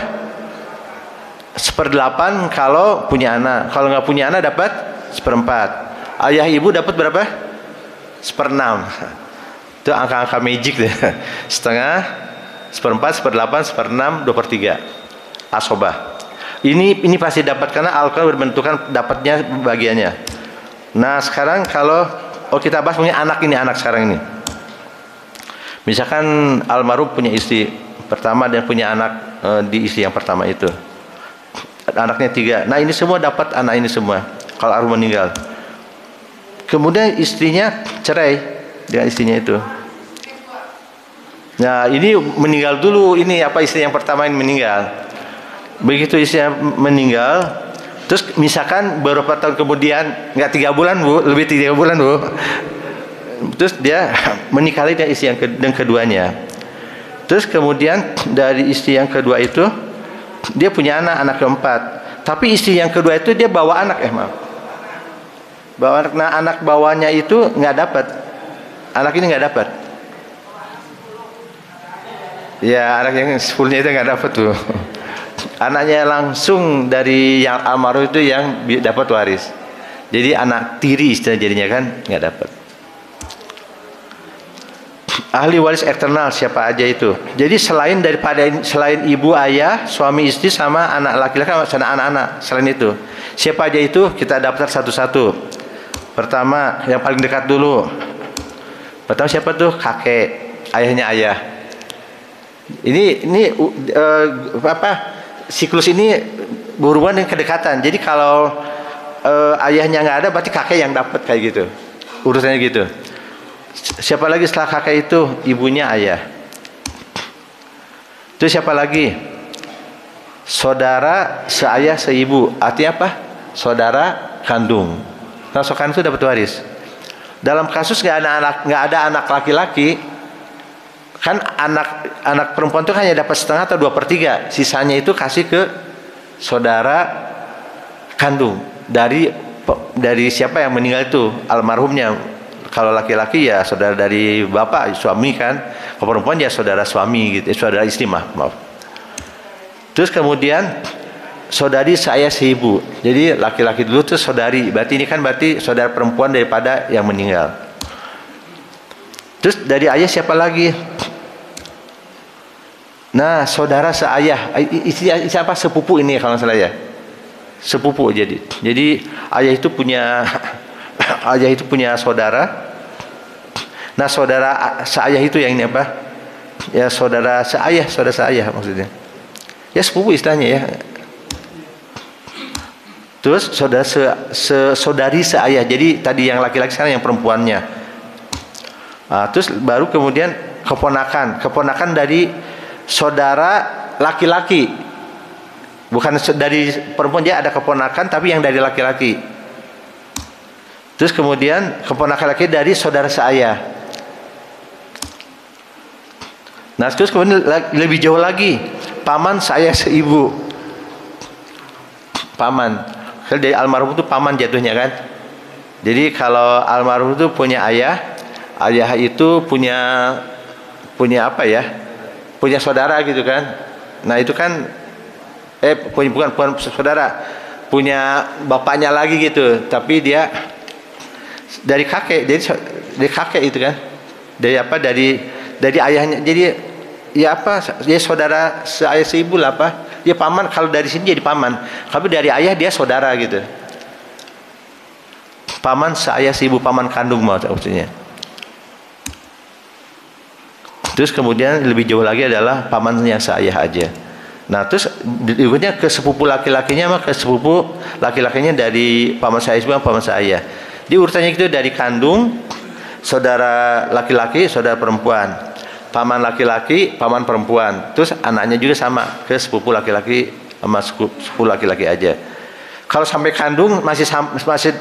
Speaker 2: 1/8 kalau punya anak. Kalau nggak punya anak dapat 1/4. Ayah ibu dapat berapa? 1/6. Itu angka-angka magic deh. Setengah, 1/4, 1/8, 1/6, 2/3. Asobah. Ini pasti dapat karena Al-Quran berbentukan dapatnya bagiannya. Nah sekarang kalau kita bahas punya anak ini, anak sekarang ini. Misalkan almarhum punya istri pertama dan punya anak di istri yang pertama itu. Anaknya 3. Nah ini semua dapat anak ini semua kalau almarhum meninggal. Kemudian istrinya cerai dengan istrinya itu. Nah ini meninggal dulu, ini istri yang pertama ini meninggal. Begitu istrinya meninggal, terus misalkan beberapa tahun kemudian, nggak 3 bulan bu, lebih 3 bulan bu, terus dia menikahi dengan istri yang keduanya. Terus kemudian dari istri yang kedua itu dia punya anak keempat. Tapi istri yang kedua itu dia bawa anak, bawa anak. Nah anak bawanya itu nggak dapat. Anak ini nggak dapat. Ya anak yang 10-nya itu nggak dapat tuh. Anaknya langsung dari yang almarhum itu yang dapat waris. Jadi anak tiri istilah jadinya kan nggak dapat. Ahli waris eksternal siapa aja itu. Jadi selain ibu, ayah, suami, istri sama anak laki-laki sama anak-anak, selain itu siapa aja itu kita daftar satu-satu. Pertama yang paling dekat dulu. Pertama siapa tuh? Kakek, ayahnya ayah. Ini siklus ini berhubungan dengan kedekatan. Jadi kalau ayahnya nggak ada berarti kakek yang dapat kayak gitu. Urusannya gitu. Siapa lagi setelah kakek itu? Ibunya ayah. Itu siapa lagi? Saudara seayah seibu. Artinya apa? Saudara kandung. Nah, saudara kandung itu dapat waris. Dalam kasus nggak ada anak laki-laki, kan anak perempuan itu hanya dapat setengah atau 2/3. Sisanya itu kasih ke saudara kandung dari siapa yang meninggal itu, almarhumnya. Kalau laki-laki ya saudara dari bapak, suami kan. Kalau perempuan ya saudara suami gitu, saudara istri maaf. Terus kemudian saudari seayah seibu. Jadi laki-laki dulu tuh saudari. Berarti ini kan berarti saudara perempuan daripada yang meninggal. Terus dari ayah siapa lagi? Nah, saudara seayah. Siapa? Sepupu ini kalau salah ya. Sepupu jadi. Jadi ayah itu punya ayah itu punya saudara. Nah, saudara seayah itu yang ini apa? Ya saudara seayah maksudnya. Ya sepupu istilahnya ya. Terus saudara saudari seayah. Jadi tadi yang laki-laki, sekarang yang perempuannya. Terus baru kemudian keponakan dari saudara laki-laki. Bukan dari perempuan, dia ada keponakan tapi yang dari laki-laki. Terus kemudian keponakan laki dari saudara seayah. Nah, terus kemudian lebih jauh lagi, paman seayah seibu. Paman. Kalau dari almarhum itu paman jatuhnya kan. Jadi kalau almarhum itu punya ayah itu punya apa ya? Punya saudara gitu kan. Nah, itu kan bukan saudara, punya bapaknya lagi gitu, tapi dia dari kakek, jadi dari kakek itu kan. Dari apa? Dari ayahnya. Jadi ya apa? Dia saudara seayah seibu lah apa? Dia paman, kalau dari sini jadi paman. Tapi dari ayah dia saudara gitu. Paman seayah seibu, paman kandung maksudnya. Terus kemudian lebih jauh lagi adalah paman yang seayah aja. Nah, terus berikutnya ke sepupu laki-lakinya mah ke sepupu laki-lakinya dari paman seayah seibu, paman seayah. Di urutannya itu dari kandung, saudara laki-laki, saudara perempuan. Paman laki-laki, paman perempuan. Terus anaknya juga sama, ke sepupu laki-laki sama sepupu laki-laki aja. Kalau sampai kandung masih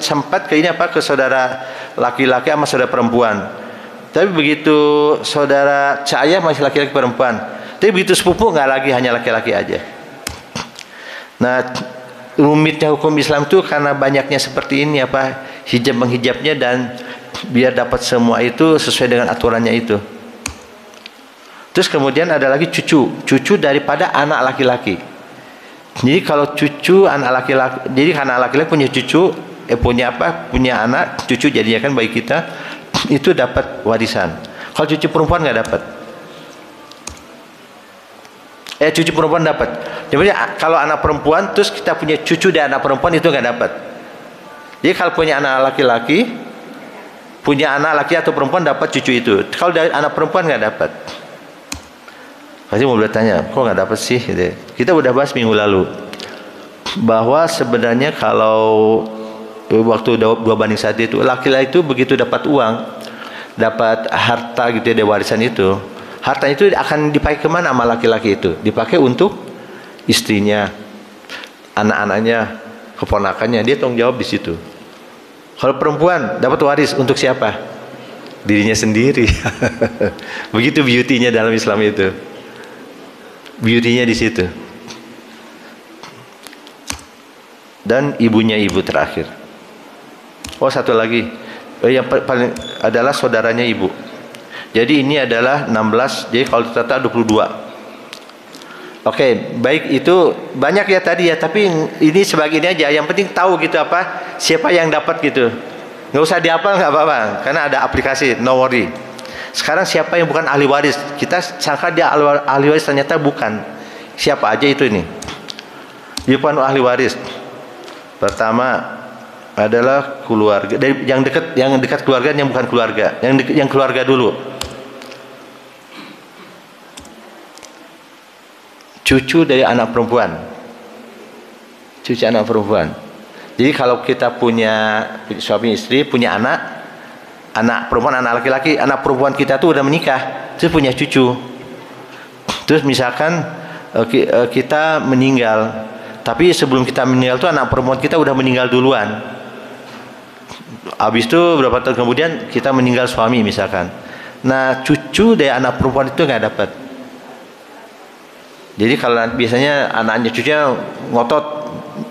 Speaker 2: sempat ke ini apa, ke saudara laki-laki sama saudara perempuan. Tapi begitu saudara seayah masih laki-laki perempuan. Tapi begitu sepupu nggak lagi, hanya laki-laki aja. Nah, rumitnya hukum Islam itu karena banyaknya seperti ini apa, hijab menghijabnya, dan biar dapat semua itu sesuai dengan aturannya itu. Terus kemudian ada lagi cucu daripada anak laki-laki. Jadi kalau cucu anak laki-laki, jadi anak laki-laki punya cucu, punya apa? Punya anak, cucu jadinya kan bagi kita itu dapat warisan. Kalau cucu perempuan nggak dapat. Cucu perempuan dapat. Jadi kalau anak perempuan terus kita punya cucu dari anak perempuan itu nggak dapat. Jadi kalau punya anak laki-laki, punya anak laki atau perempuan dapat cucu itu. Kalau dari anak perempuan nggak dapat. Pasti mau bertanya, kok nggak dapat sih? Gitu. Kita udah bahas minggu lalu bahwa sebenarnya kalau waktu 2:1 itu laki-laki itu begitu dapat uang, dapat harta gitu ya, warisan itu, harta itu akan dipakai kemana sama laki-laki itu? Dipakai untuk istrinya, anak-anaknya, keponakannya, dia tanggung jawab di situ. Kalau perempuan dapat waris untuk siapa? Dirinya sendiri. Begitu beauty-nya dalam Islam itu. Beauty-nya di situ. Dan ibunya ibu terakhir. Oh, satu lagi. Yang paling adalah saudaranya ibu. Jadi ini adalah 16, jadi kalau total 22. Oke, baik, itu banyak ya tadi ya, tapi ini sebagai ini aja. Yang penting tahu gitu apa, siapa yang dapat gitu. Nggak usah dihafal, nggak apa-apa, karena ada aplikasi, no worry. Sekarang siapa yang bukan ahli waris? Kita sangka dia ahli waris, ternyata bukan. Siapa aja itu ini? Dia bukan ahli waris. Pertama adalah keluarga, yang dekat keluarga, yang bukan keluarga, yang keluarga dulu. Cucu dari anak perempuan. Cucu anak perempuan. Jadi kalau kita punya suami istri, punya anak perempuan, anak laki-laki, anak perempuan kita tuh udah menikah, terus punya cucu. Terus misalkan kita meninggal, tapi sebelum kita meninggal tuh anak perempuan kita udah meninggal duluan. Habis itu berapa tahun kemudian kita meninggal suami misalkan. Nah, cucu dari anak perempuan itu nggak dapat. Jadi kalau biasanya anaknya cucunya ngotot,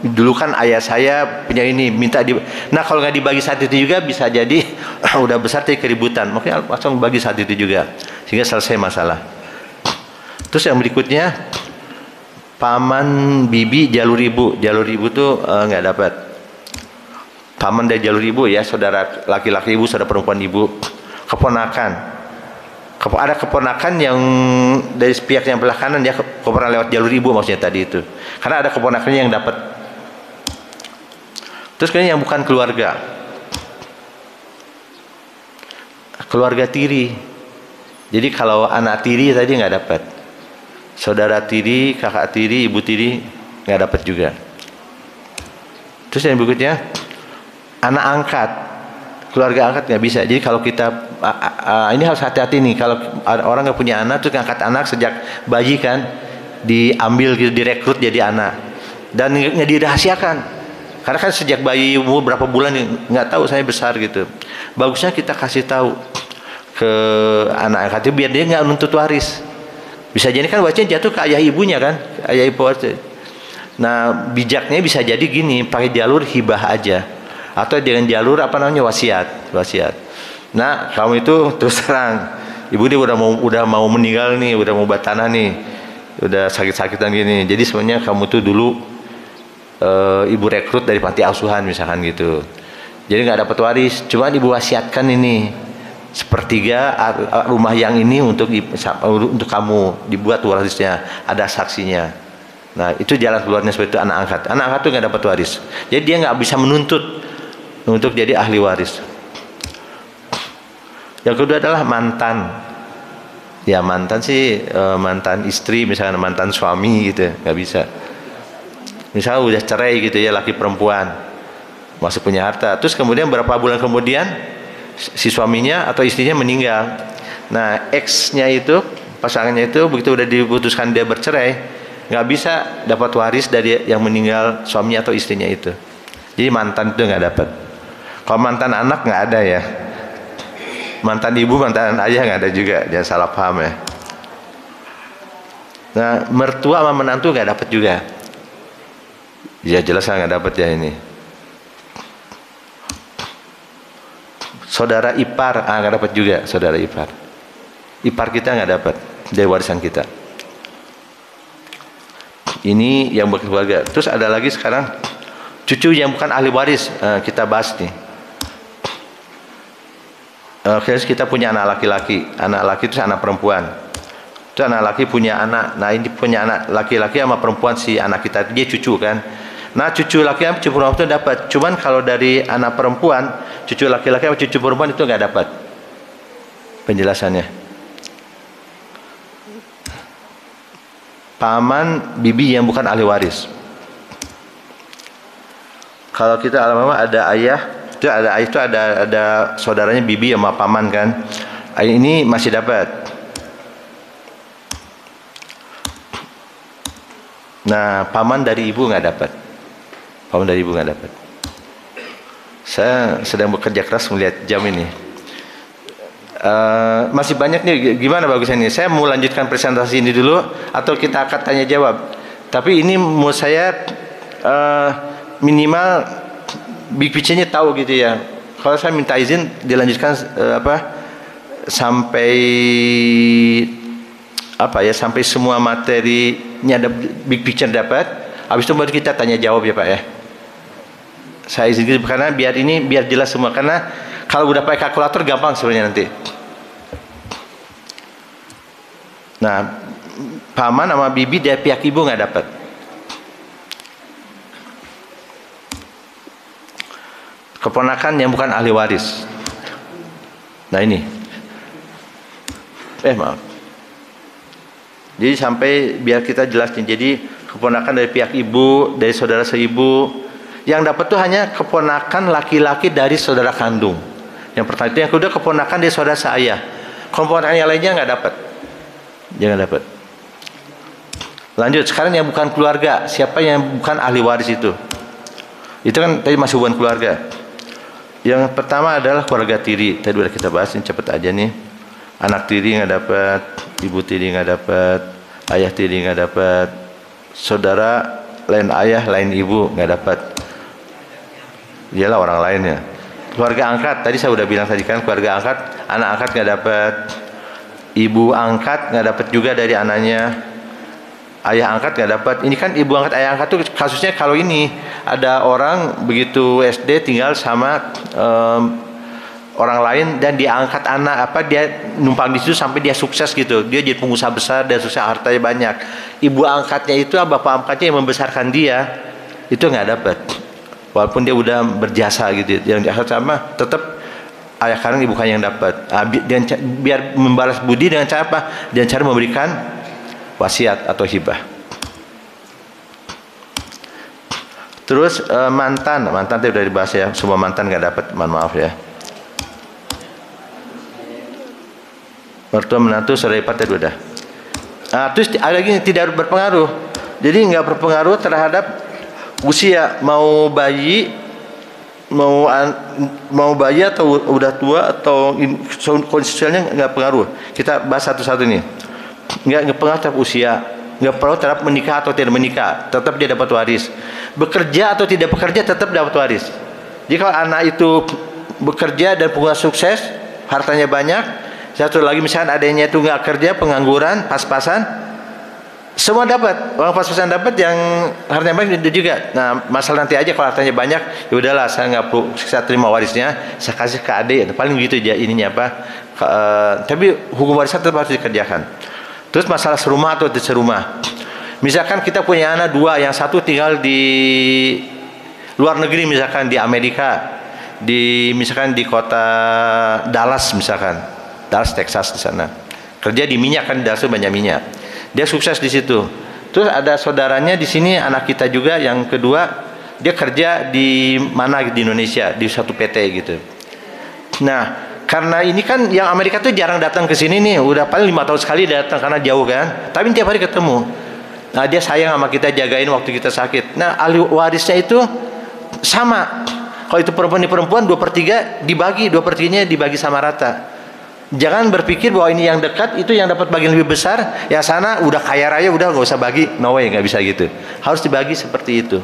Speaker 2: dulu kan ayah saya punya ini, minta nah kalau nggak dibagi saat itu juga bisa jadi udah besar jadi keributan, makanya langsung bagi saat itu juga sehingga selesai masalah. Terus yang berikutnya paman bibi jalur ibu tuh nggak dapat. Paman dari jalur ibu ya, saudara laki-laki ibu, saudara perempuan ibu. Keponakan, ada keponakan yang dari pihak yang belah kanan, dia keponakan lewat jalur ibu maksudnya tadi itu, karena ada keponakannya yang dapat. Terus kemudian yang bukan keluarga tiri. Jadi kalau anak tiri tadi nggak dapat, saudara tiri, kakak tiri, ibu tiri nggak dapat juga. Terus yang berikutnya anak angkat, keluarga angkat nggak bisa. Jadi kalau kita ini harus hati-hati nih, kalau orang nggak punya anak terus ngangkat anak sejak bayi kan, diambil gitu, direkrut jadi anak dan nggak dirahasiakan, karena kan sejak bayi umur berapa bulan nggak tahu saya besar gitu. Bagusnya kita kasih tahu ke anak angkat itu biar dia nggak nuntut waris. Bisa jadi kan warisnya jatuh ke ayah ibunya kan, ayah ibu waris. Nah bijaknya bisa jadi gini, pakai jalur hibah aja, atau dengan jalur apa namanya wasiat. Nah kamu itu terus terang, ibu dia udah mau meninggal nih, udah mau batanah nih, udah sakit-sakitan gini. Jadi sebenarnya kamu tuh dulu ibu rekrut dari panti asuhan misalkan gitu. Jadi nggak dapat waris, cuman ibu wasiatkan ini sepertiga rumah yang ini untuk kamu, dibuat warisnya, ada saksinya. Nah itu jalan keluarnya seperti itu anak angkat. Anak angkat tuh nggak dapat waris, jadi dia nggak bisa menuntut untuk jadi ahli waris. Yang kedua adalah mantan. Ya mantan sih mantan istri, misalnya mantan suami gitu, nggak bisa. Misalnya udah cerai gitu ya, laki perempuan, masih punya harta. Terus kemudian berapa bulan kemudian si suaminya atau istrinya meninggal. Nah ex-nya itu, pasangannya itu begitu udah diputuskan dia bercerai, nggak bisa dapat waris dari yang meninggal suaminya atau istrinya itu. Jadi mantan itu nggak dapat. Kalau mantan anak nggak ada ya, mantan ibu, mantan ayah nggak ada juga, jangan salah paham ya. Nah mertua sama menantu nggak dapat juga. Ya jelas nggak dapat ya ini. Saudara ipar nggak dapat juga, saudara ipar. Ipar kita nggak dapat dari warisan kita. Ini yang berkeluarga. Terus ada lagi sekarang cucu yang bukan ahli waris, kita bahas nih. Kita punya anak laki-laki, anak laki itu anak perempuan. Itu anak laki punya anak. Nah ini punya anak laki-laki sama perempuan, si anak kita dia cucu kan. Nah cucu laki-laki cucu perempuan itu dapat. Cuman kalau dari anak perempuan, cucu laki-laki sama cucu perempuan itu nggak dapat penjelasannya. Paman bibi yang bukan ahli waris. Kalau kita alama ada ayah, itu ada ayah itu ada saudaranya bibi sama paman kan. Ayah ini masih dapat. Nah paman dari ibu nggak dapat. Paman dari ibu nggak dapat. Saya sedang bekerja keras melihat jam ini. Masih banyak nih, gimana bagusnya ini? Saya mau lanjutkan presentasi ini dulu atau kita akan tanya jawab. Tapi ini mau saya minimal big picture-nya tahu gitu ya. Kalau saya minta izin dilanjutkan sampai semua materinya ada big picture dapat. Habis itu baru kita tanya jawab ya Pak ya. Saya izin gitu karena biar jelas semua, karena kalau udah pakai kalkulator gampang sebenarnya nanti. Nah, paman sama bibi dari pihak ibu nggak dapat. Keponakan yang bukan ahli waris. Nah ini. Maaf. Jadi sampai biar kita jelasin. Jadi keponakan dari pihak ibu, dari saudara seibu. Yang dapat tuh hanya keponakan laki-laki dari saudara kandung. Yang pertama itu, yang kedua keponakan dari saudara seayah. Keponakan yang lainnya nggak dapat. Jangan dapat. Lanjut, sekarang yang bukan keluarga, siapa yang bukan ahli waris itu? Itu kan tadi masih bukan keluarga. Yang pertama adalah keluarga tiri. Tadi udah kita bahas, ini cepet aja nih. Anak tiri nggak dapat, ibu tiri nggak dapat, ayah tiri nggak dapat, saudara lain ayah lain ibu nggak dapat. Iyalah orang lainnya. Keluarga angkat, tadi saya udah bilang tadi kan, keluarga angkat, anak angkat nggak dapat, ibu angkat nggak dapat juga dari anaknya, ayah angkat nggak dapat. Ini kan ibu angkat ayah angkat tuh kasusnya kalau ini ada orang begitu SD tinggal sama orang lain dan dia angkat anak dia numpang di situ sampai dia sukses gitu. Dia jadi pengusaha besar dan sukses hartanya banyak. Ibu angkatnya itu bapak angkatnya yang membesarkan dia itu nggak dapat. Walaupun dia udah berjasa gitu. Yang diangkat sama tetap ayah kandung ibu kandung yang dapat. Biar membalas budi dengan cara apa? Dengan cara memberikan wasiat atau hibah. Terus mantan itu udah dibahas ya. Semua mantan nggak dapat, mohon maaf ya. Mertua menantu saudara ipar tadi udah. Terus ada lagi yang tidak berpengaruh. Jadi nggak berpengaruh terhadap usia, mau bayi atau udah tua atau kondisi sosialnya nggak pengaruh. Kita bahas satu-satu nih. Nggak pengaruh terhadap usia, nggak pengaruh terhadap menikah atau tidak menikah, tetap dia dapat waris. Bekerja atau tidak bekerja tetap dapat waris. Jadi kalau anak itu bekerja dan punya sukses, hartanya banyak. Satu lagi misalkan adanya itu nggak kerja, pengangguran, pas-pasan, semua dapat. Orang pas-pasan dapat, yang hartanya banyak juga. Nah, masalah nanti aja kalau hartanya banyak, ya udahlah, saya nggak perlu, saya terima warisnya, saya kasih ke adik. Paling gitu aja ininya apa. Tapi hukum warisan tetap harus dikerjakan. Terus masalah serumah atau tidak serumah. Misalkan kita punya anak dua, yang satu tinggal di luar negeri, misalkan di Amerika, misalkan di kota Dallas misalkan. Dallas, Texas di sana. Kerja di minyak kan, Dallas itu banyak minyak. Dia sukses di situ. Terus ada saudaranya di sini, anak kita juga yang kedua, dia kerja di mana di Indonesia, di satu PT gitu. Nah, karena ini kan yang Amerika tuh jarang datang ke sini nih, udah paling 5 tahun sekali datang karena jauh kan. Tapi tiap hari ketemu. Nah, dia sayang sama kita, jagain waktu kita sakit. Nah, ahli warisnya itu sama. Kalau itu perempuan 2/3 dibagi, 2/3-nya dibagi sama rata. Jangan berpikir bahwa ini yang dekat itu yang dapat bagian lebih besar, yang sana udah kaya raya udah nggak usah bagi. No way, nggak bisa gitu. Harus dibagi seperti itu.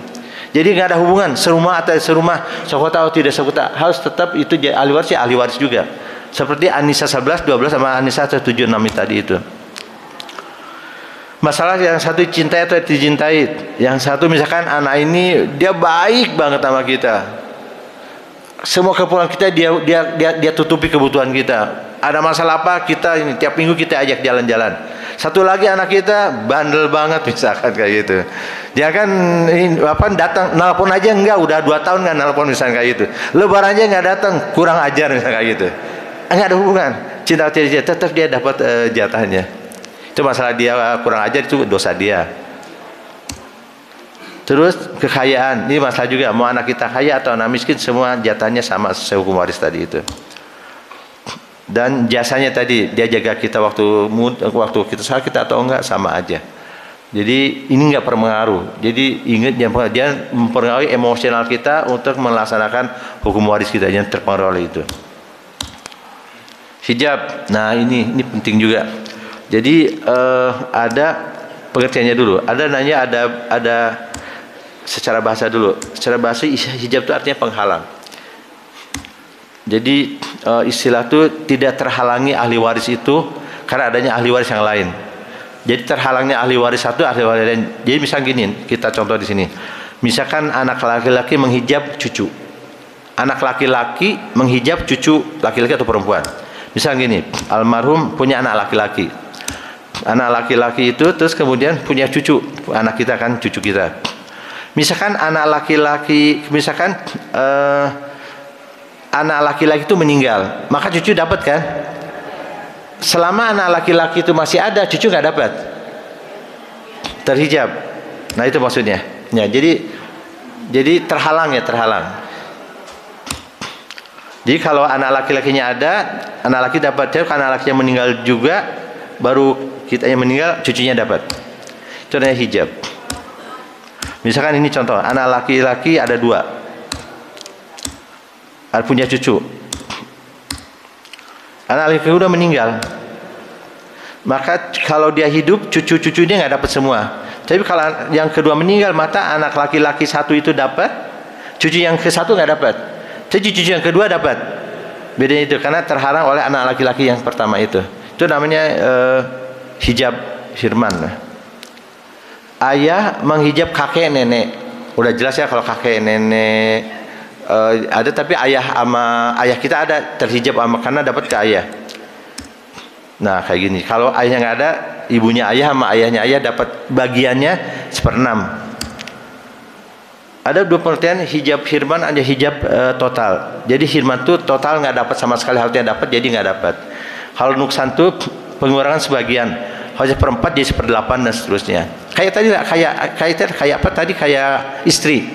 Speaker 2: Jadi nggak ada hubungan serumah atau serumah, sekota atau tidak sekota, harus tetap itu ahli waris, ya ahli waris juga. Seperti An-Nisa 11, 12 sama An-Nisa 76 tadi itu. Masalah yang satu cintai atau dicintai, yang satu misalkan anak ini dia baik banget sama kita. Semua keperluan kita dia tutupi kebutuhan kita. Ada masalah apa, kita ini tiap minggu kita ajak jalan-jalan. Satu lagi anak kita bandel banget misalkan kayak gitu. Dia kan datang nelpon aja enggak, udah 2 tahun nggak nelpon misalkan kayak gitu. Lebaran aja nggak datang, kurang ajar misalkan kayak gitu. Enggak ada hubungan. Cinta tidak, tetap dia dapat jatahnya. Itu masalah dia kurang ajar, itu dosa dia. Terus kekayaan, ini masalah juga. Mau anak kita kaya atau anak miskin, semua jatahnya sama sesuai hukum waris tadi itu. Dan jasanya tadi, dia jaga kita waktu kita sakit atau enggak, sama aja. Jadi ini enggak berpengaruh. Jadi ingat, dia mempengaruhi emosional kita untuk melaksanakan hukum waris kita yang terpengaruh oleh itu. Hijab, nah ini penting juga. Jadi ada pengertiannya dulu. Ada secara bahasa dulu. Secara bahasa hijab itu artinya penghalang. Jadi istilah itu tidak terhalangi ahli waris itu karena adanya ahli waris yang lain. Jadi terhalangnya ahli waris satu, ahli waris lain. Jadi misal gini, kita contoh di sini. Misalkan anak laki-laki menghijab cucu. Anak laki-laki menghijab cucu laki-laki atau perempuan. Misal gini, almarhum punya anak laki-laki. Anak laki-laki itu terus kemudian punya cucu, anak kita kan cucu kita. Misalkan anak laki-laki, anak laki-laki itu meninggal, maka cucu dapat kan? Selama anak laki-laki itu masih ada, cucu nggak dapat, terhijab. Nah itu maksudnya. Ya, jadi terhalang ya, terhalang. Jadi kalau anak laki-lakinya ada, anak laki dapat. Kalau anak laki yang meninggal juga, baru kita yang meninggal, cucunya dapat. Itu namanya hijab. Misalkan ini contoh, anak laki-laki ada 2. Punya cucu. Anak laki-laki udah meninggal. Maka kalau dia hidup, cucu-cucunya nggak dapat semua. Tapi kalau yang kedua meninggal, maka anak laki-laki satu itu dapat, cucu yang ke satu nggak dapat. Jadi cucu yang kedua dapat. Bedanya itu karena terhalang oleh anak laki-laki yang pertama itu. Itu namanya hijab hirman. ayah menghijab kakek nenek. Udah jelas ya kalau kakek nenek ada, tapi ayah sama ayah kita ada terhijab sama karena dapat ke ayah. Nah kayak gini. Kalau ayahnya nggak ada, ibunya ayah sama ayahnya ayah dapat bagiannya 1/6. Ada dua pengertian hijab hirman, ada hijab total. Jadi hirman tuh total nggak dapat sama sekali, harusnya dapat jadi nggak dapat. Kalau nuksan tuh pengurangan sebagian, harusnya 1/4 jadi 1/8 dan seterusnya. Kayak tadi kayak apa tadi, kayak istri.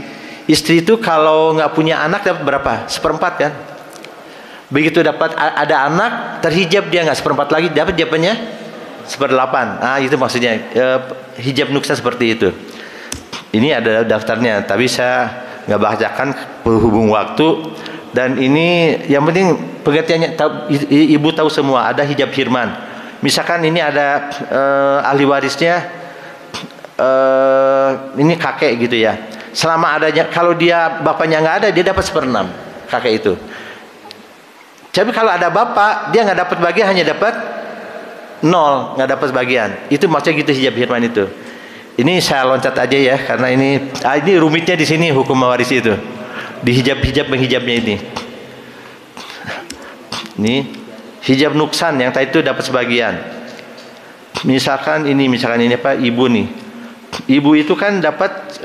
Speaker 2: Istri itu kalau nggak punya anak dapat berapa? 1/4 kan? Begitu dapat ada anak terhijab dia nggak 1/4 lagi, dapat jawabannya 1/8. Ah itu maksudnya hijab nuksan seperti itu. Ini ada daftarnya, tapi saya nggak bacakan berhubung waktu. Dan ini yang penting pengertiannya ibu tahu semua. Ada hijab hirman. Misalkan ini ada ahli warisnya, ini kakek gitu ya. Selama adanya, kalau dia bapaknya nggak ada, dia dapat 1/6 kakek itu. Tapi kalau ada bapak, dia nggak dapat bagian, hanya dapat 0, nggak dapat bagian. Itu maksudnya gitu hijab hirman itu. Ini saya loncat aja ya, karena ini rumitnya di sini hukum waris itu. Di hijab menghijabnya ini. Ini hijab nuksan yang tadi itu dapat sebagian. Misalkan ini apa, ibu nih. Ibu itu kan dapat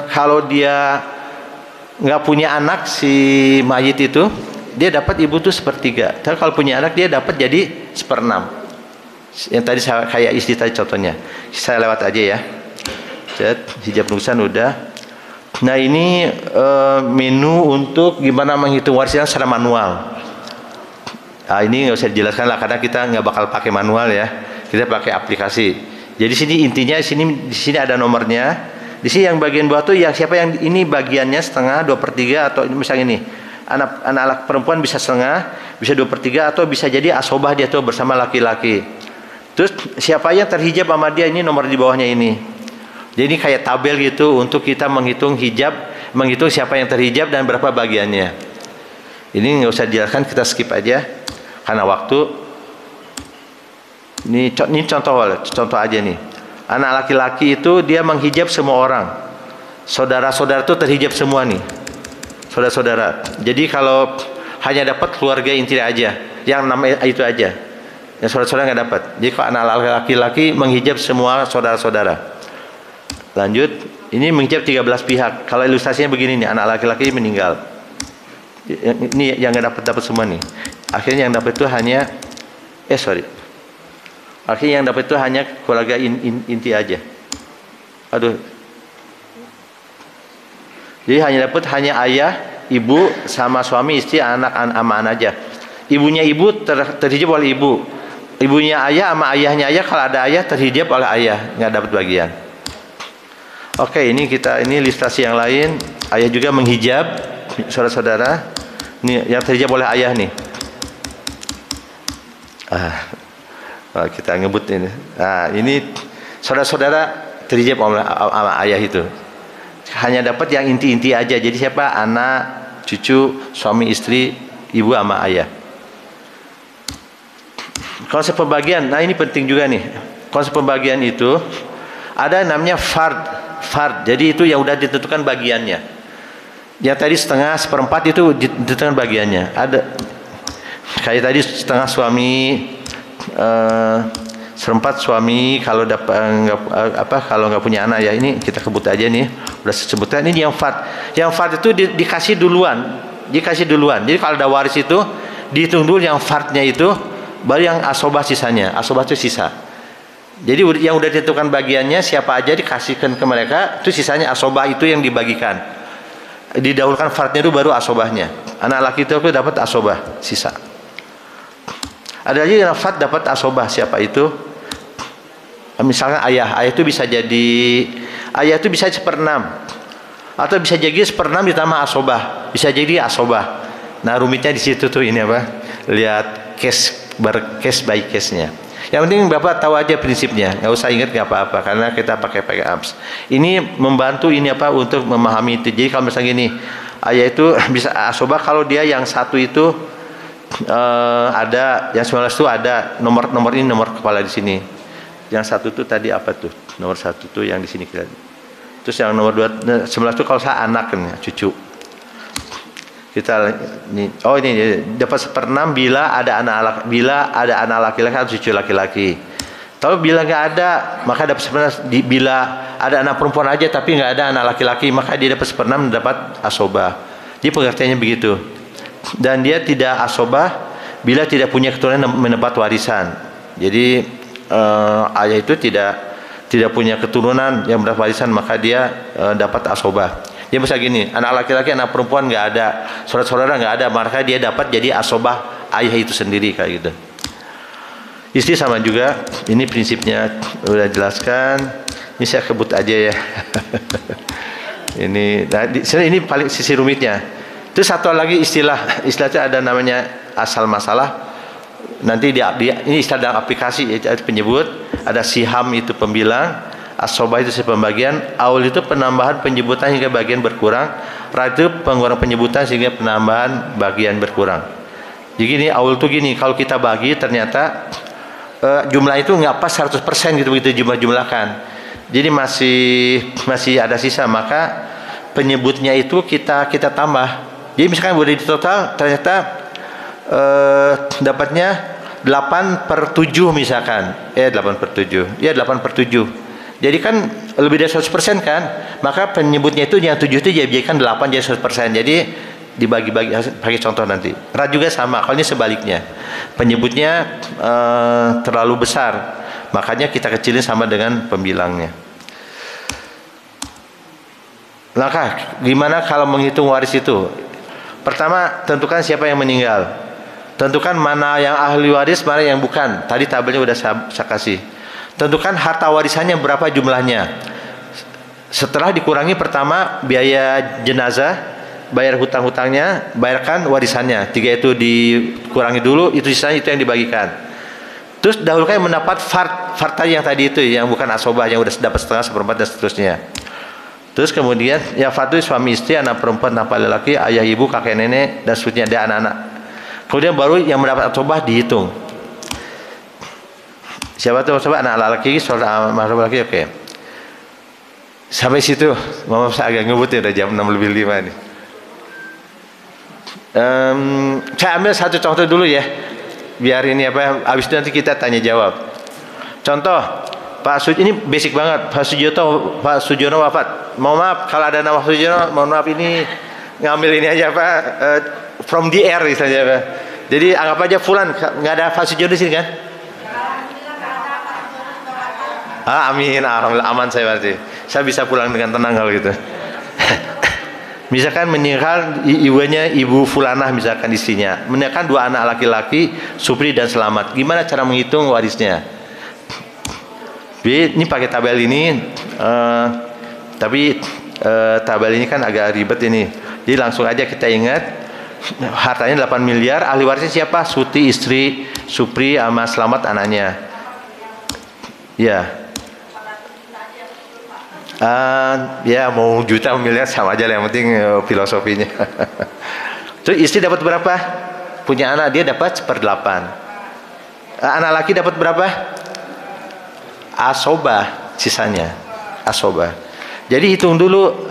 Speaker 2: kalau dia nggak punya anak si mayit itu, dia dapat ibu tuh 1/3. Tapi kalau punya anak dia dapat jadi 1/6. Yang tadi saya kayak istri tadi contohnya. Saya lewat aja ya. Hijab nuksan udah. Nah ini menu untuk gimana menghitung warisan secara manual. Nah, ini nggak usah dijelaskan lah karena kita nggak bakal pakai manual ya. Kita pakai aplikasi. Jadi sini intinya di sini ada nomornya. Di sini yang bagian bawah tuh ya siapa yang ini bagiannya setengah 2/3 atau misalnya ini anak perempuan bisa setengah, bisa 2/3 atau bisa jadi asobah dia tuh bersama laki-laki. Terus siapa yang terhijab sama dia, ini nomor di bawahnya ini. Jadi kayak tabel gitu untuk kita menghitung hijab, menghitung siapa yang terhijab dan berapa bagiannya. Ini nggak usah dijelaskan, kita skip aja karena waktu. Ini contoh aja nih. Anak laki-laki itu dia menghijab semua orang. Saudara-saudara itu terhijab semua nih. Saudara-saudara. Jadi kalau hanya dapat keluarga inti aja, yang namanya itu aja. Yang saudara-saudara nggak dapat. Jadi kalau anak laki-laki menghijab semua saudara-saudara. Lanjut, ini menghijab 13 pihak. Kalau ilustrasinya begini nih, anak laki-laki meninggal. Ini yang nggak dapat semua nih. Akhirnya yang dapat itu hanya, akhirnya yang dapat itu hanya keluarga inti aja. Aduh. Jadi hanya ayah, ibu, sama suami, istri, anak aja. Ibunya ibu terhijab oleh ibu. Ibunya ayah sama ayahnya ayah, kalau ada ayah terhijab oleh ayah, nggak dapat bagian. Oke, ini ilustrasi yang lain. Ayah juga menghijab saudara-saudara. Ini yang terhijab oleh ayah nih. Kita ngebut ini. Nah, ini saudara-saudara terhijab oleh ayah itu. Hanya dapat yang inti-inti aja. Jadi siapa? Anak, cucu, suami, istri, ibu sama ayah. Konsep pembagian, nah ini penting juga nih. Konsep pembagian itu ada namanya fard. Jadi itu yang udah ditentukan bagiannya. Yang tadi setengah 1/4 itu ditentukan bagiannya. Ada kayak tadi setengah suami, 1/4 suami kalau kalau nggak punya anak ya, ini kita sebut aja nih. Udah sebutkan ini yang fard. Yang fard itu dikasih duluan. Jadi kalau ada waris itu dihitung dulu yang fardnya itu. Baru yang asobah sisanya. Asobah itu sisa. Jadi yang udah ditentukan bagiannya siapa aja dikasihkan ke mereka, itu sisanya asobah itu yang dibagikan. Didahulukan fardnya itu baru asobahnya. Anak laki itu dapat asobah sisa. Ada lagi yang fard dapat asobah, siapa itu? Misalkan ayah itu bisa jadi 1/6 atau bisa jadi 1/6 ditambah asobah, bisa jadi asobah. Nah rumitnya di situ tuh ini apa? Lihat case by case-nya. Yang penting Bapak tahu aja prinsipnya, nggak usah ingat nggak apa-apa karena kita pakai apps. Ini membantu ini apa untuk memahami itu. Jadi kalau misalnya gini, ayah itu bisa asobah kalau dia yang satu itu ada, yang 19 itu ada nomor ini nomor kepala di sini. Yang satu tuh tadi apa tuh? Nomor satu tuh yang di sini kita. Terus yang nomor 2 11 tuh kalau saya anak kan, cucu. Kita ini, oh ini dapat 1/6 bila ada anak laki-laki atau cucu laki-laki. Tapi bila nggak ada, maka dapat 1/6. Bila ada anak perempuan aja tapi nggak ada anak laki-laki, maka dia dapat 1/6 dapat asobah. Jadi pengertiannya begitu. Dan dia tidak asobah bila tidak punya keturunan mendapat warisan. Jadi ayah itu tidak punya keturunan yang mendapat warisan, maka dia dapat asobah. Dia bisa gini, anak laki-laki, anak perempuan nggak ada, saudara-saudara nggak ada, maka dia dapat jadi asobah ayah itu sendiri kayak gitu. Istri sama juga, ini prinsipnya udah jelaskan. Ini saya kebut aja ya. Ini paling sisi rumitnya. Itu satu lagi istilah itu ada namanya asal masalah. Nanti ini istilah dalam aplikasi itu penyebut, ada siham itu pembilang, asobah itu pembagian, aul itu penambahan penyebutan hingga bagian berkurang, ra itu pengurangan penyebutan sehingga penambahan bagian berkurang. Jadi gini, aul itu gini, kalau kita bagi ternyata jumlah itu nggak pas 100% gitu begitu jumlahkan. Jadi masih ada sisa, maka penyebutnya itu kita tambah. Jadi misalkan boleh di total ternyata dapatnya 8/7 misalkan. 8/7. Ya 8/7. Jadi kan lebih dari 100% kan, maka penyebutnya itu yang 7 itu dijadikan 8 jadi 100%. Jadi dibagi-bagi, pakai contoh nanti. Ra juga sama, kalau ini sebaliknya. Penyebutnya terlalu besar, makanya kita kecilin sama dengan pembilangnya. Maka gimana kalau menghitung waris itu? Pertama, tentukan siapa yang meninggal. Tentukan mana yang ahli waris, mana yang bukan. Tadi tabelnya udah saya kasih. Tentukan harta warisannya berapa jumlahnya. Setelah dikurangi pertama biaya jenazah, bayar hutang-hutangnya, bayarkan warisannya. 3 itu dikurangi dulu, itu sisanya itu yang dibagikan. Terus dahulukan yang mendapat farta yang tadi itu, yang bukan asobah, yang udah dapat setengah, seperempat dan seterusnya. Terus kemudian yang fardu suami istri, anak perempuan, anak laki-laki, ayah ibu, kakek nenek dan seterusnya, dia anak-anak. Kemudian baru yang mendapat asobah dihitung. Siapa tuh coba anak laki-laki, saudara laki, oke. Sampai situ, mama saya agak ngebut ya, udah jam 6:05 nih. Saya ambil satu contoh dulu ya, biar ini habis itu nanti kita tanya jawab. Contoh, ini basic banget. Pak Sujono wafat. Mohon maaf kalau ada nama Sujono, mohon maaf ini ngambil ini aja Pak, from the air misalnya Pak. Jadi anggap aja Fulan, nggak ada Pak Sujono di sini kan? Amin, alhamdulillah aman saya berarti. Saya bisa pulang dengan tenang kalau gitu. Misalkan meninggal ibunya Ibu Fulanah, misalkan istrinya, meninggalkan 2 anak laki-laki, Supri dan Selamat. Gimana cara menghitung warisnya? Ini pakai tabel ini, tapi tabel ini kan agak ribet ini. Jadi langsung aja kita ingat, hartanya 8 miliar, ahli warisnya siapa? Suti istri, Supri sama Selamat anaknya. Ya. Ya mau juta miliar sama aja lah, yang penting filosofinya. Terus istri dapat berapa? Punya anak dia dapat 1/8. Anak laki dapat berapa? Asobah sisanya. Asobah. Jadi hitung dulu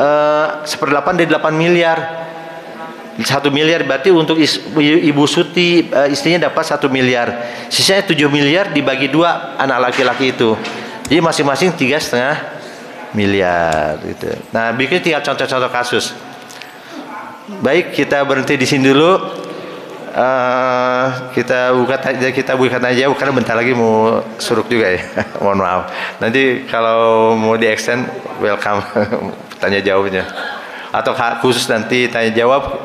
Speaker 2: 1/8 dari 8 miliar. 1 miliar berarti untuk Ibu Suti istrinya dapat 1 miliar. Sisanya 7 miliar dibagi 2 anak laki-laki itu. Jadi masing-masing 3,5 miliar gitu. Nah, bikin tinggal contoh-contoh kasus. Baik, kita berhenti di sini dulu. Kita buka aja karena bentar lagi mau suruk juga ya. Mohon maaf. Nanti kalau mau di extend welcome tanya jawabnya. Atau khusus nanti tanya jawab,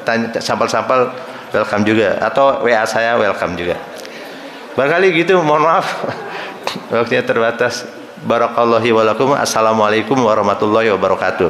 Speaker 2: tanya sampel-sampel welcome juga. Atau WA saya welcome juga. Barangkali gitu, mohon maaf. Waktunya terbatas. Barakallahu wa lakum. Assalamualaikum warahmatullahi wabarakatuh.